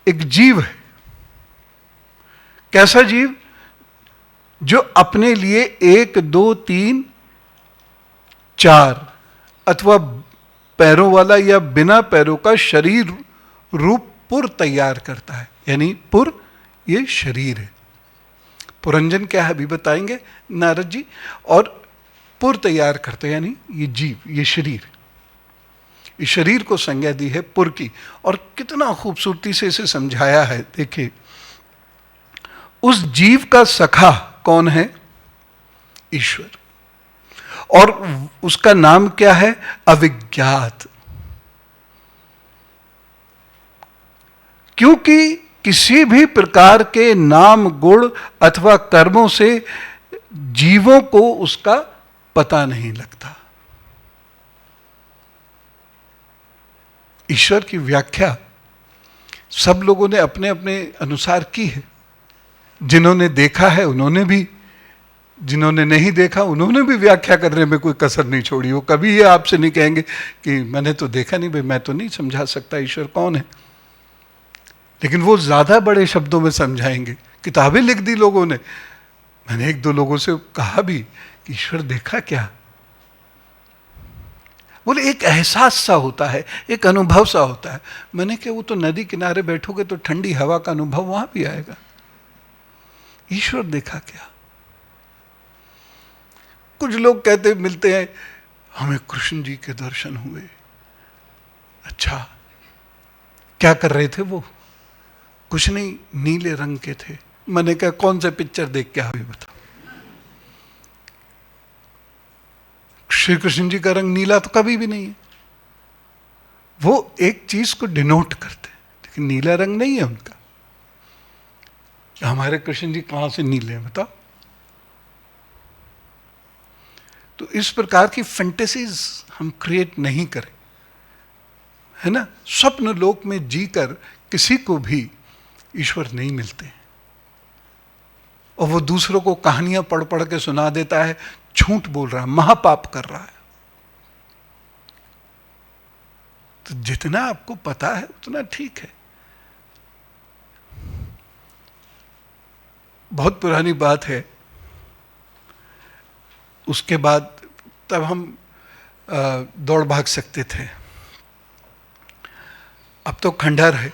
एक जीव है। कैसा जीव? जो अपने लिए 1, 2, 3, 4 अथवा पैरों वाला या बिना पैरों का शरीर रूप पुर तैयार करता है। यानी पुर ये शरीर है। पुरंजन क्या है अभी बताएंगे नारद जी। और पुर तैयार करते हैं यानी ये जीव, ये शरीर, इस शरीर को संज्ञा दी है पुर की। और कितना खूबसूरती से इसे समझाया है। देखिए, उस जीव का सखा कौन है? ईश्वर। और उसका नाम क्या है? अविज्ञात। क्योंकि किसी भी प्रकार के नाम, गुण अथवा कर्मों से जीवों को उसका पता नहीं लगता। ईश्वर की व्याख्या सब लोगों ने अपने अपने अनुसार की है। जिन्होंने देखा है उन्होंने भी, जिन्होंने नहीं देखा उन्होंने भी व्याख्या करने में कोई कसर नहीं छोड़ी। वो कभी ये आपसे नहीं कहेंगे कि मैंने तो देखा नहीं भाई, मैं तो नहीं समझा सकता ईश्वर कौन है। लेकिन वो ज्यादा बड़े शब्दों में समझाएंगे। किताबें लिख दी लोगों ने। मैंने 1-2 लोगों से कहा भी कि ईश्वर देखा क्या? बोले एक एहसास सा होता है, एक अनुभव सा होता है। मैंने कहा वो तो नदी किनारे बैठोगे तो ठंडी हवा का अनुभव वहां भी आएगा। ईश्वर देखा क्या? कुछ लोग कहते मिलते हैं हमें कृष्ण जी के दर्शन हुए। अच्छा, क्या कर रहे थे वो? कुछ नहीं, नीले रंग के थे। मैंने कहा कौन सा पिक्चर देख के अभी बताओ। श्री कृष्ण जी का रंग नीला तो कभी भी नहीं है। वो एक चीज को डिनोट करते हैं, लेकिन नीला रंग नहीं है उनका। हमारे कृष्ण जी कहां से नीले हैं बताओ? तो इस प्रकार की फैंटेसीज हम क्रिएट नहीं करें, है ना। स्वप्न लोक में जीकर किसी को भी ईश्वर नहीं मिलते, और वो दूसरों को कहानियां पढ़ पढ़ के सुना देता है, झूठ बोल रहा है, महापाप कर रहा है। तो जितना आपको पता है उतना ठीक है। बहुत पुरानी बात है, उसके बाद तब हम दौड़ भाग सकते थे, अब तो खंडहर है।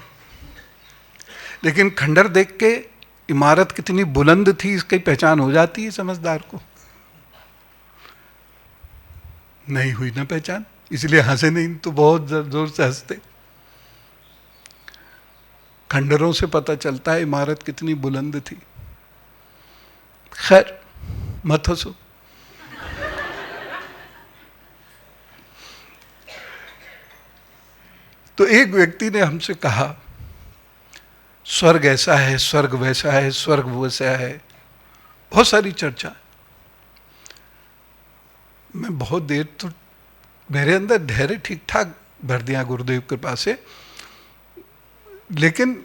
लेकिन खंडहर देख के इमारत कितनी बुलंद थी इसकी पहचान हो जाती है समझदार को। नहीं हुई ना पहचान, इसलिए हंसे नहीं तो बहुत जोर से हंसते। खंडहरों से पता चलता है इमारत कितनी बुलंद थी। खैर मत हंसो। तो एक व्यक्ति ने हमसे कहा स्वर्ग ऐसा है, स्वर्ग वैसा है, स्वर्ग वैसा है, बहुत सारी चर्चा। मैं बहुत देर तो मेरे अंदर धैर्य ठीक ठाक भर दिया गुरुदेव कृपा से, लेकिन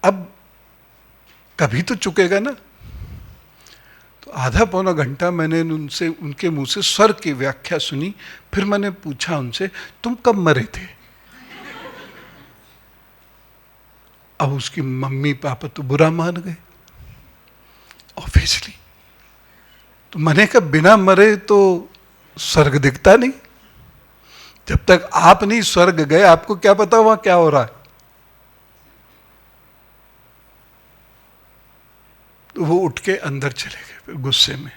अब कभी तो चुकेगा ना। तो आधा पौना घंटा मैंने उनसे, उनके मुंह से स्वर्ग की व्याख्या सुनी। फिर मैंने पूछा उनसे, तुम कब मरे थे? अब उसकी मम्मी पापा तो बुरा मान गए ऑब्वियसली। तो मैंने कहा बिना मरे तो स्वर्ग दिखता नहीं। जब तक आप नहीं स्वर्ग गए आपको क्या पता वहां क्या हो रहा है। तो वो उठ के अंदर चले गए गुस्से में।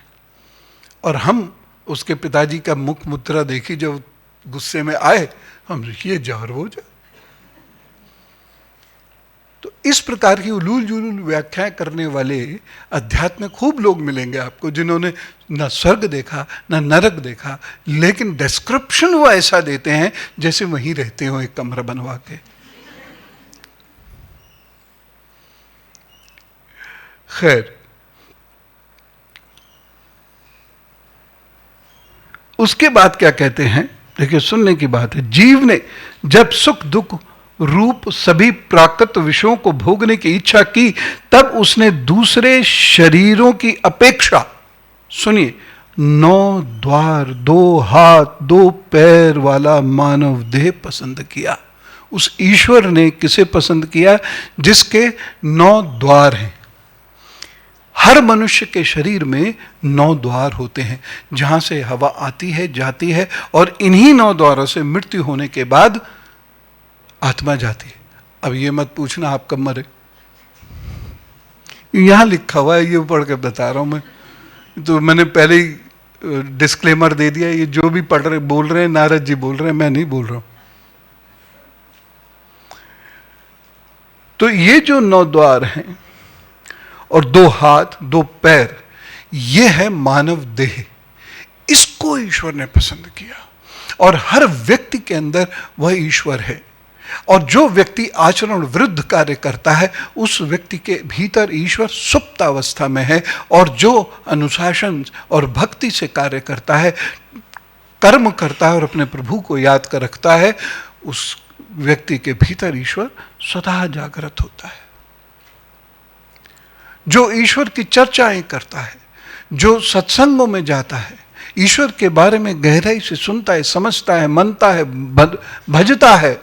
और हम उसके पिताजी का मुख मुद्रा देखी जब गुस्से में आए, हम ये जहर वो जा। तो इस प्रकार की उलूल जुलूल व्याख्याएं करने वाले अध्यात्म में खूब लोग मिलेंगे आपको, जिन्होंने न स्वर्ग देखा न नरक देखा, लेकिन डिस्क्रिप्शन वो ऐसा देते हैं जैसे वहीं रहते हो एक कमरा बनवा के। खैर, उसके बाद क्या कहते हैं, देखिए सुनने की बात है। जीव ने जब सुख दुख रूप सभी प्राकृत विषयों को भोगने की इच्छा की, तब उसने दूसरे शरीरों की अपेक्षा, सुनिए, 9 द्वार, 2 हाथ, 2 पैर वाला मानव देह पसंद किया। उस ईश्वर ने किसे पसंद किया? जिसके 9 द्वार हैं। हर मनुष्य के शरीर में 9 द्वार होते हैं, जहां से हवा आती है जाती है, और इन्हीं 9 द्वारों से मृत्यु होने के बाद आत्मा जाती है। अब ये मत पूछना आप कब मरे, यहां लिखा हुआ है, ये पढ़ के बता रहा हूं मैं। तो मैंने पहले ही डिस्क्लेमर दे दिया, ये जो भी पढ़ रहे बोल रहे हैं नारद जी बोल रहे हैं, मैं नहीं बोल रहा हूं। तो ये जो 9 द्वार हैं और 2 हाथ 2 पैर, ये है मानव देह। इसको ईश्वर ने पसंद किया, और हर व्यक्ति के अंदर वह ईश्वर है। और जो व्यक्ति आचरण विरुद्ध कार्य करता है, उस व्यक्ति के भीतर ईश्वर सुप्त अवस्था में है। और जो अनुशासन और भक्ति से कार्य करता है, कर्म करता है और अपने प्रभु को याद कर रखता है, उस व्यक्ति के भीतर ईश्वर स्वतः जागृत होता है। जो ईश्वर की चर्चाएं करता है, जो सत्संगों में जाता है, ईश्वर के बारे में गहराई से सुनता है, समझता है, मनता है, भजता है,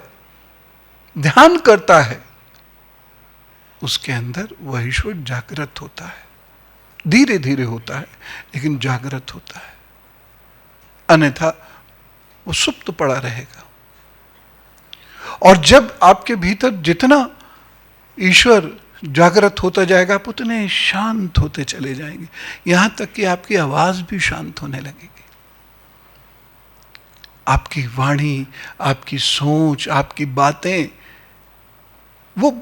ध्यान करता है, उसके अंदर वह ईश्वर जागृत होता है। धीरे धीरे होता है, लेकिन जागृत होता है, अन्यथा वो सुप्त पड़ा रहेगा। और जब आपके भीतर जितना ईश्वर जागृत होता जाएगा, आप उतने शांत होते चले जाएंगे, यहां तक कि आपकी आवाज भी शांत होने लगेगी। आपकी वाणी, आपकी सोच, आपकी बातें, वो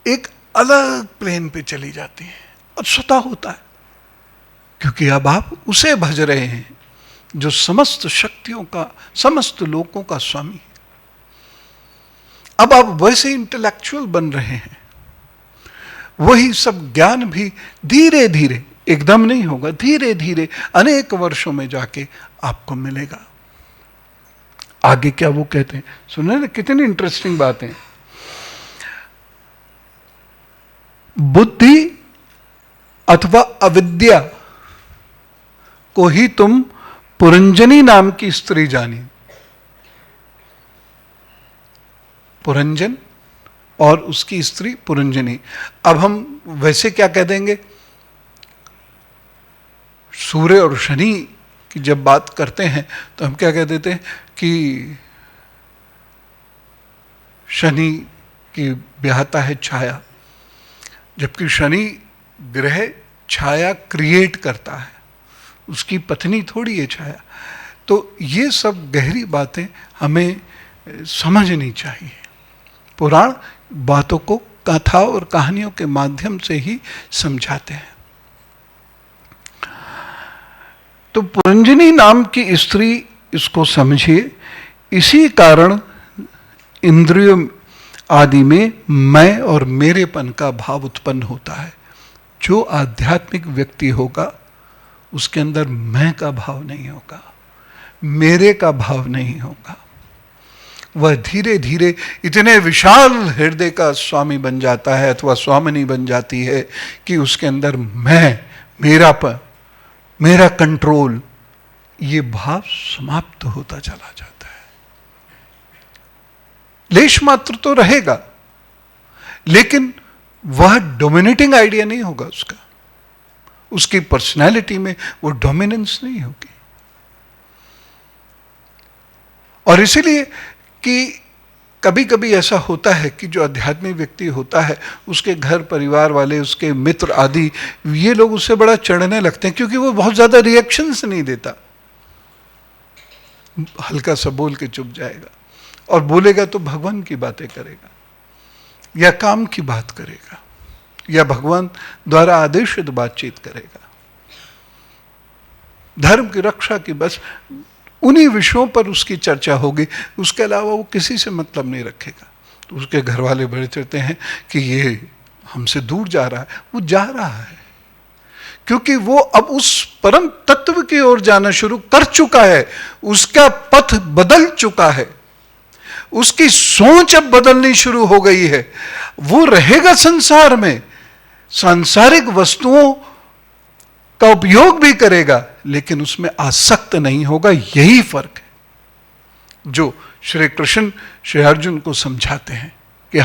एक अलग प्लेन पे चली जाती हैं, और स्वतः होता है, क्योंकि अब आप उसे भज रहे हैं जो समस्त शक्तियों का, समस्त लोकों का स्वामी है। अब आप वैसे इंटेलेक्चुअल बन रहे हैं। वही सब ज्ञान भी धीरे धीरे, एकदम नहीं होगा, धीरे धीरे अनेक वर्षों में जाके आपको मिलेगा। आगे क्या वो कहते हैं, सुने ना, कितनी इंटरेस्टिंग बातें। बुद्धि अथवा अविद्या को ही तुम पुरंजनी नाम की स्त्री जानी। पुरंजन और उसकी स्त्री पुरंजनी। अब हम वैसे क्या कह देंगे, सूर्य और शनि की जब बात करते हैं तो हम क्या कह देते हैं कि शनि की ब्याहता है छाया, जबकि शनि ग्रह छाया क्रिएट करता है, उसकी पत्नी थोड़ी है छाया। तो ये सब गहरी बातें हमें समझनी चाहिए। पुराण बातों को कथा और कहानियों के माध्यम से ही समझाते हैं। तो पुरंजनी नाम की स्त्री, इसको समझिए, इसी कारण इंद्रियों आदि में मैं और मेरेपन का भाव उत्पन्न होता है। जो आध्यात्मिक व्यक्ति होगा उसके अंदर मैं का भाव नहीं होगा, मेरे का भाव नहीं होगा। वह धीरे धीरे इतने विशाल हृदय का स्वामी बन जाता है अथवा स्वामिनी बन जाती है कि उसके अंदर मैं, मेरापन, मेरा कंट्रोल, ये भाव समाप्त होता चला जाता है। लेश मात्र तो रहेगा, लेकिन वह डोमिनेटिंग आइडिया नहीं होगा उसका, उसकी पर्सनैलिटी में वो डोमिनेंस नहीं होगी। और इसीलिए कि कभी कभी ऐसा होता है कि जो आध्यात्मिक व्यक्ति होता है, उसके घर परिवार वाले, उसके मित्र आदि, ये लोग उससे बड़ा चढ़ने लगते हैं, क्योंकि वो बहुत ज्यादा रिएक्शंस नहीं देता, हल्का सा बोल के चुप जाएगा, और बोलेगा तो भगवान की बातें करेगा या काम की बात करेगा या भगवान द्वारा आदेशित बातचीत करेगा, धर्म की रक्षा की, बस उन्हीं विषयों पर उसकी चर्चा होगी, उसके अलावा वो किसी से मतलब नहीं रखेगा। तो उसके घर वाले बड़े चिढ़ते हैं कि ये हमसे दूर जा रहा है। वो जा रहा है क्योंकि वो अब उस परम तत्व की ओर जाना शुरू कर चुका है, उसका पथ बदल चुका है, उसकी सोच अब बदलनी शुरू हो गई है। वो रहेगा संसार में, सांसारिक वस्तुओं का उपयोग भी करेगा, लेकिन उसमें आसक्त नहीं होगा। यही फर्क है जो श्री कृष्ण श्री अर्जुन को समझाते हैं कि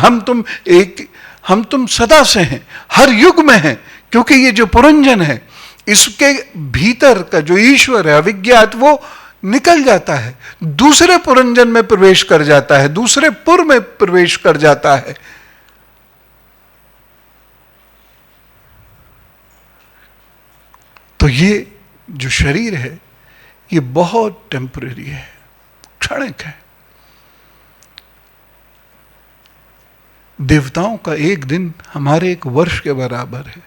हम तुम सदा से हैं, हर युग में हैं, क्योंकि ये जो पुरंजन है, इसके भीतर का जो ईश्वर है अविज्ञात, वो निकल जाता है, दूसरे पुरंजन में प्रवेश कर जाता है, दूसरे पुर में प्रवेश कर जाता है। तो ये जो शरीर है ये बहुत टेम्परेरी है, क्षणिक है। देवताओं का एक दिन हमारे एक वर्ष के बराबर है।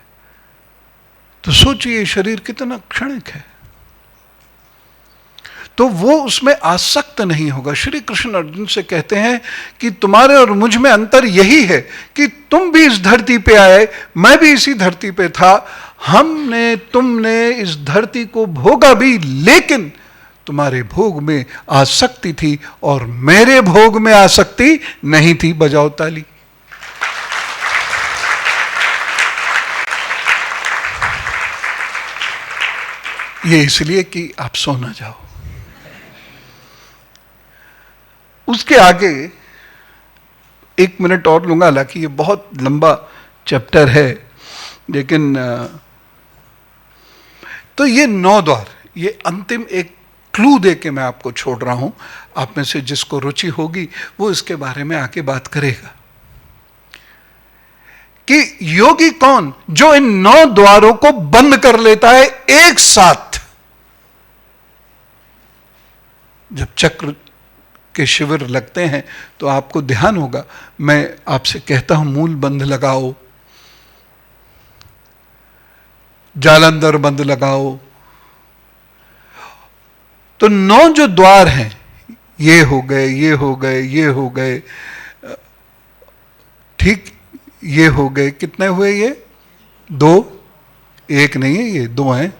तो सोचिए शरीर कितना क्षणिक है। तो वो उसमें आसक्त नहीं होगा। श्री कृष्ण अर्जुन से कहते हैं कि तुम्हारे और मुझ में अंतर यही है कि तुम भी इस धरती पे आए, मैं भी इसी धरती पे था, तुमने इस धरती को भोगा भी, लेकिन तुम्हारे भोग में आसक्ति थी और मेरे भोग में आसक्ति नहीं थी। बजाओ ताली। ये इसलिए कि आप सो ना जाओ। उसके आगे 1 मिनट और लूंगा, हालांकि ये बहुत लंबा चैप्टर है, लेकिन तो ये 9 द्वार, ये अंतिम एक क्लू दे के मैं आपको छोड़ रहा हूं। आप में से जिसको रुचि होगी वो इसके बारे में आके बात करेगा कि योगी कौन जो इन 9 द्वारों को बंद कर लेता है एक साथ। जब चक्र के शिविर लगते हैं तो आपको ध्यान होगा, मैं आपसे कहता हूं मूल बंद लगाओ, जालंधर बंद लगाओ, तो 9 जो द्वार हैं, ये हो गए, ये हो गए, ये हो गए, ठीक, ये हो गए। कितने हुए ये? 2, 1 नहीं है, ये 2 हैं,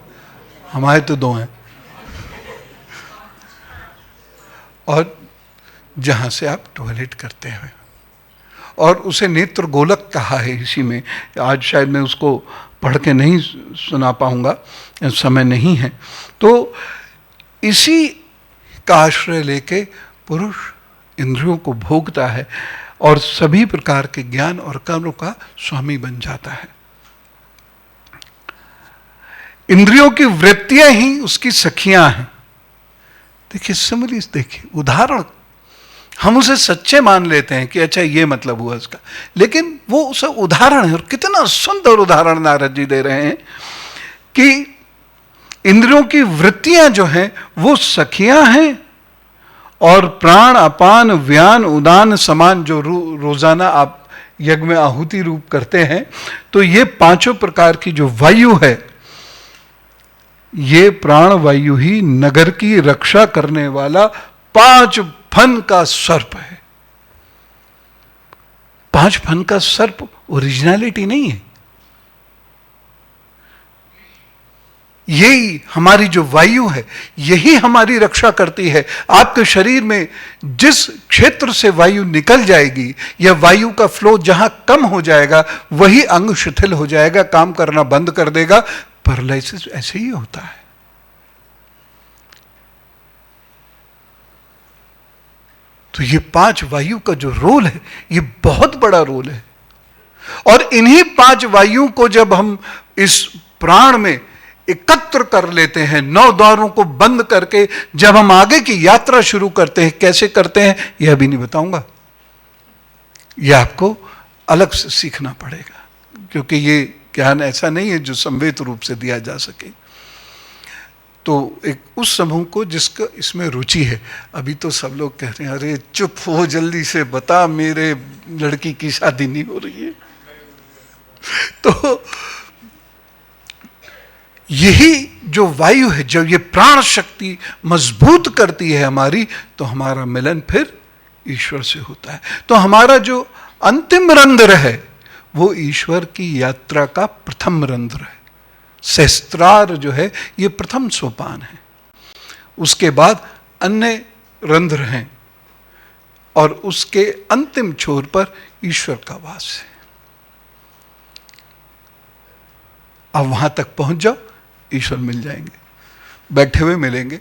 हमारे तो 2 हैं। और जहां से आप टॉयलेट करते हैं, और उसे नेत्र गोलक कहा है। इसी में आज शायद मैं उसको पढ़ के नहीं सुना पाऊंगा, समय नहीं है। तो इसी का आश्रय लेके पुरुष इंद्रियों को भोगता है और सभी प्रकार के ज्ञान और कर्मों का स्वामी बन जाता है। इंद्रियों की वृत्तियां ही उसकी सखियां हैं। देखिए सिमिलीज, देखिए उदाहरण, हम उसे सच्चे मान लेते हैं कि अच्छा ये मतलब हुआ इसका, लेकिन वो उसे उदाहरण है। और कितना सुंदर उदाहरण नारद जी दे रहे हैं कि इंद्रियों की वृत्तियां जो हैं वो सखियां हैं, और प्राण अपान व्यान उदान समान जो रोजाना आप यज्ञ में आहुति रूप करते हैं, तो ये पांचों प्रकार की जो वायु है, ये प्राण वायु ही नगर की रक्षा करने वाला 5 फन का सर्प है। 5 फन का सर्प ओरिजिनलिटी नहीं है। यही हमारी जो वायु है, यही हमारी रक्षा करती है। आपके शरीर में जिस क्षेत्र से वायु निकल जाएगी या वायु का फ्लो जहां कम हो जाएगा, वही अंग शिथिल हो जाएगा, काम करना बंद कर देगा। पैरालिसिस ऐसे ही होता है। तो ये 5 वायु का जो रोल है, ये बहुत बड़ा रोल है। और इन्हीं 5 वायु को जब हम इस प्राण में एकत्र कर लेते हैं, 9 द्वारों को बंद करके जब हम आगे की यात्रा शुरू करते हैं, कैसे करते हैं यह भी नहीं बताऊंगा, यह आपको अलग से सीखना पड़ेगा, क्योंकि ये ज्ञान ऐसा नहीं है जो संवेद रूप से दिया जा सके। तो एक उस समूह को जिसका इसमें रुचि है। अभी तो सब लोग कह रहे हैं अरे चुप हो, जल्दी से बता, मेरे लड़की की शादी नहीं हो रही है। तो यही जो वायु है, जब ये प्राण शक्ति मजबूत करती है हमारी, तो हमारा मिलन फिर ईश्वर से होता है। तो हमारा जो अंतिम रंध्र है वो ईश्वर की यात्रा का प्रथम रंध्र है। सहस्त्रार जो है ये प्रथम सोपान है, उसके बाद अन्य रंध्र हैं, और उसके अंतिम छोर पर ईश्वर का वास है। अब वहां तक पहुंच जाओ, ईश्वर मिल जाएंगे, बैठे हुए मिलेंगे,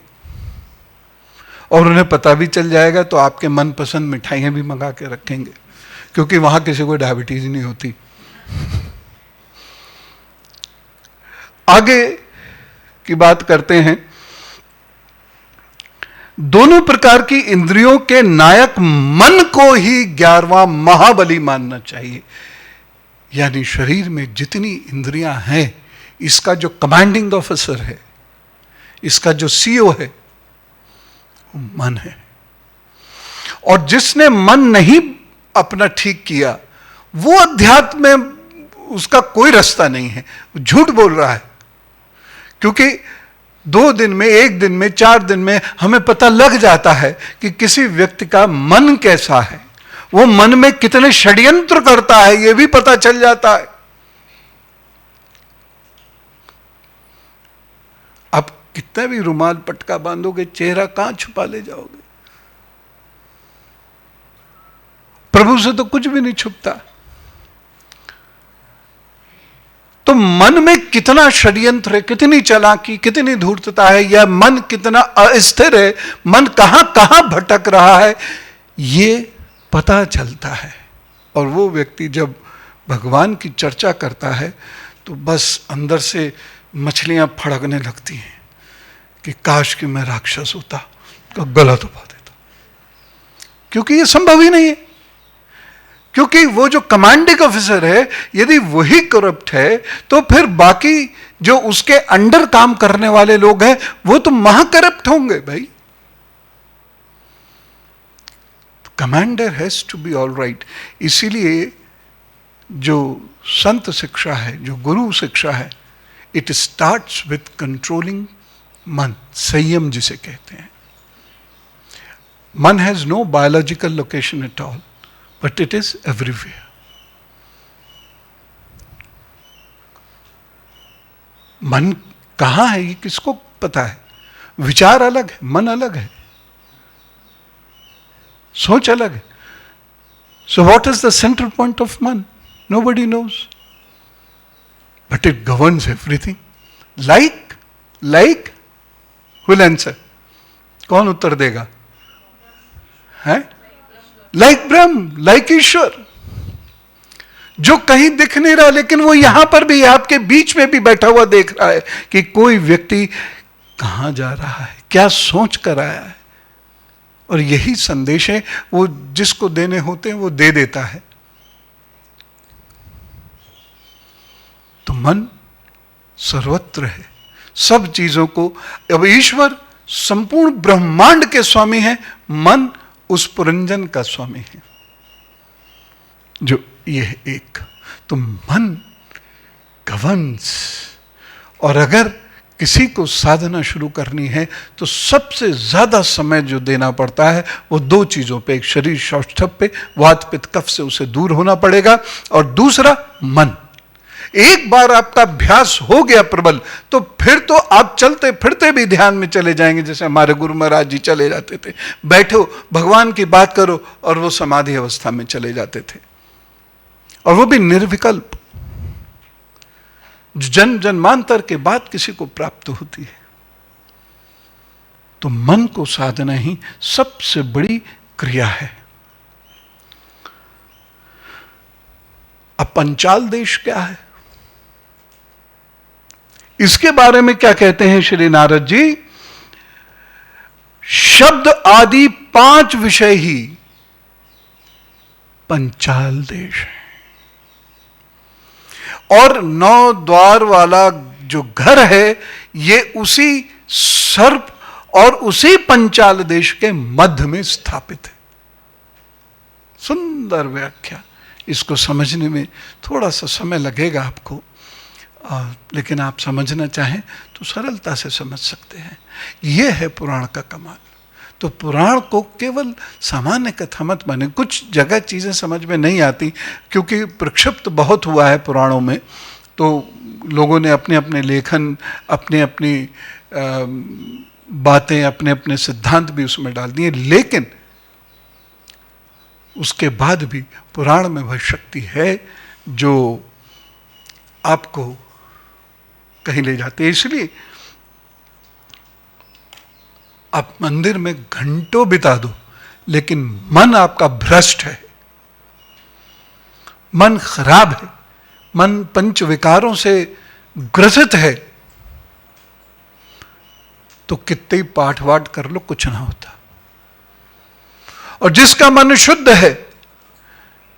और उन्हें पता भी चल जाएगा तो आपके मनपसंद मिठाइयां भी मंगा के रखेंगे, क्योंकि वहां किसी को डायबिटीज नहीं होती। आगे की बात करते हैं। दोनों प्रकार की इंद्रियों के नायक मन को ही 11वां महाबली मानना चाहिए। यानी शरीर में जितनी इंद्रियां हैं, इसका जो कमांडिंग ऑफिसर है, इसका जो सीईओ है, वो मन है। और जिसने मन नहीं अपना ठीक किया, वो अध्यात्म में उसका कोई रास्ता नहीं है, झूठ बोल रहा है। क्योंकि 2 दिन में, 1 दिन में, 4 दिन में हमें पता लग जाता है कि किसी व्यक्ति का मन कैसा है, वो मन में कितने षड्यंत्र करता है, ये भी पता चल जाता है। अब कितना भी रुमाल पटका बांधोगे, चेहरा कहां छुपा ले जाओगे? प्रभु से तो कुछ भी नहीं छुपता। तो मन में कितना षड्यंत्र है, कितनी चालाकी, कितनी धूर्तता है, या मन कितना अस्थिर है, मन कहां कहां भटक रहा है, ये पता चलता है। और वो व्यक्ति जब भगवान की चर्चा करता है तो बस अंदर से मछलियां फड़कने लगती हैं कि काश कि मैं राक्षस होता, तो गला दबा देता, क्योंकि ये संभव ही नहीं है। क्योंकि वो जो कमांडिंग ऑफिसर है, यदि वही करप्ट है, तो फिर बाकी जो उसके अंडर काम करने वाले लोग हैं वो तो महाकरप्ट होंगे भाई। Commander has to be all right. इसीलिए जो संत शिक्षा है, जो गुरु शिक्षा है, इट स्टार्ट्स विथ कंट्रोलिंग मन, संयम जिसे कहते हैं। मन has no biological location at all, but it is everywhere. मन कहां है ये किसको पता है? विचार अलग है, मन अलग है, सोच अलग है। So what is the central point of man? Nobody knows. But it governs everything. Like will answer. कौन उत्तर देगा? है? लाइक ब्रह्म, लाइक ईश्वर, जो कहीं दिख नहीं रहा लेकिन वो यहां पर भी आपके बीच में भी बैठा हुआ देख रहा है कि कोई व्यक्ति कहां जा रहा है, क्या सोच कर आया है। और यही संदेश है, वो जिसको देने होते हैं वो दे देता है। तो मन सर्वत्र है, सब चीजों को, अब ईश्वर संपूर्ण ब्रह्मांड के स्वामी है, मन उस पुरंजन का स्वामी है जो ये है एक। तो मन गवर्न्स। और अगर किसी को साधना शुरू करनी है तो सबसे ज्यादा समय जो देना पड़ता है वो दो चीजों पे, एक शरीर सौष्ठव पे, वात पित्त कफ से उसे दूर होना पड़ेगा, और दूसरा मन। एक बार आपका अभ्यास हो गया प्रबल तो फिर तो आप चलते फिरते भी ध्यान में चले जाएंगे, जैसे हमारे गुरु महाराज जी चले जाते थे, बैठो भगवान की बात करो और वो समाधि अवस्था में चले जाते थे, और वो भी निर्विकल्प, जन्म जन्मांतर के बाद किसी को प्राप्त होती है। तो मन को साधना ही सबसे बड़ी क्रिया है। अब पंचाल देश क्या है, इसके बारे में क्या कहते हैं श्री नारद जी? शब्द आदि 5 विषय ही पंचाल देश है, और 9 द्वार वाला जो घर है ये उसी सर्प और उसी पंचाल देश के मध्य में स्थापित है। सुंदर व्याख्या, इसको समझने में थोड़ा सा समय लगेगा आपको, लेकिन आप समझना चाहें तो सरलता से समझ सकते हैं। यह है पुराण का कमाल। तो पुराण को केवल सामान्य कथा मत माने, कुछ जगह चीज़ें समझ में नहीं आती क्योंकि प्रक्षिप्त बहुत हुआ है पुराणों में, तो लोगों ने अपने अपने लेखन, अपनी अपनी बातें, अपने अपने सिद्धांत भी उसमें डाल दिए, लेकिन उसके बाद भी पुराण में वह शक्ति है जो आपको कहीं ले जाते हैं। इसलिए आप मंदिर में घंटों बिता दो लेकिन मन आपका भ्रष्ट है, मन खराब है, मन पंच विकारों से ग्रसित है, तो कितने ही पाठ वाठ कर लो कुछ ना होता। और जिसका मन शुद्ध है,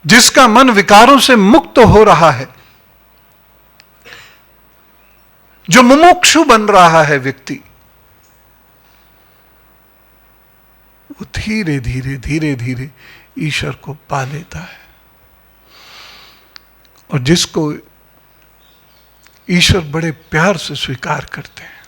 जिसका मन विकारों से मुक्त हो रहा है, जो मुमुक्षु बन रहा है व्यक्ति, वो धीरे धीरे धीरे धीरे ईश्वर को पा लेता है। और जिसको ईश्वर बड़े प्यार से स्वीकार करते हैं,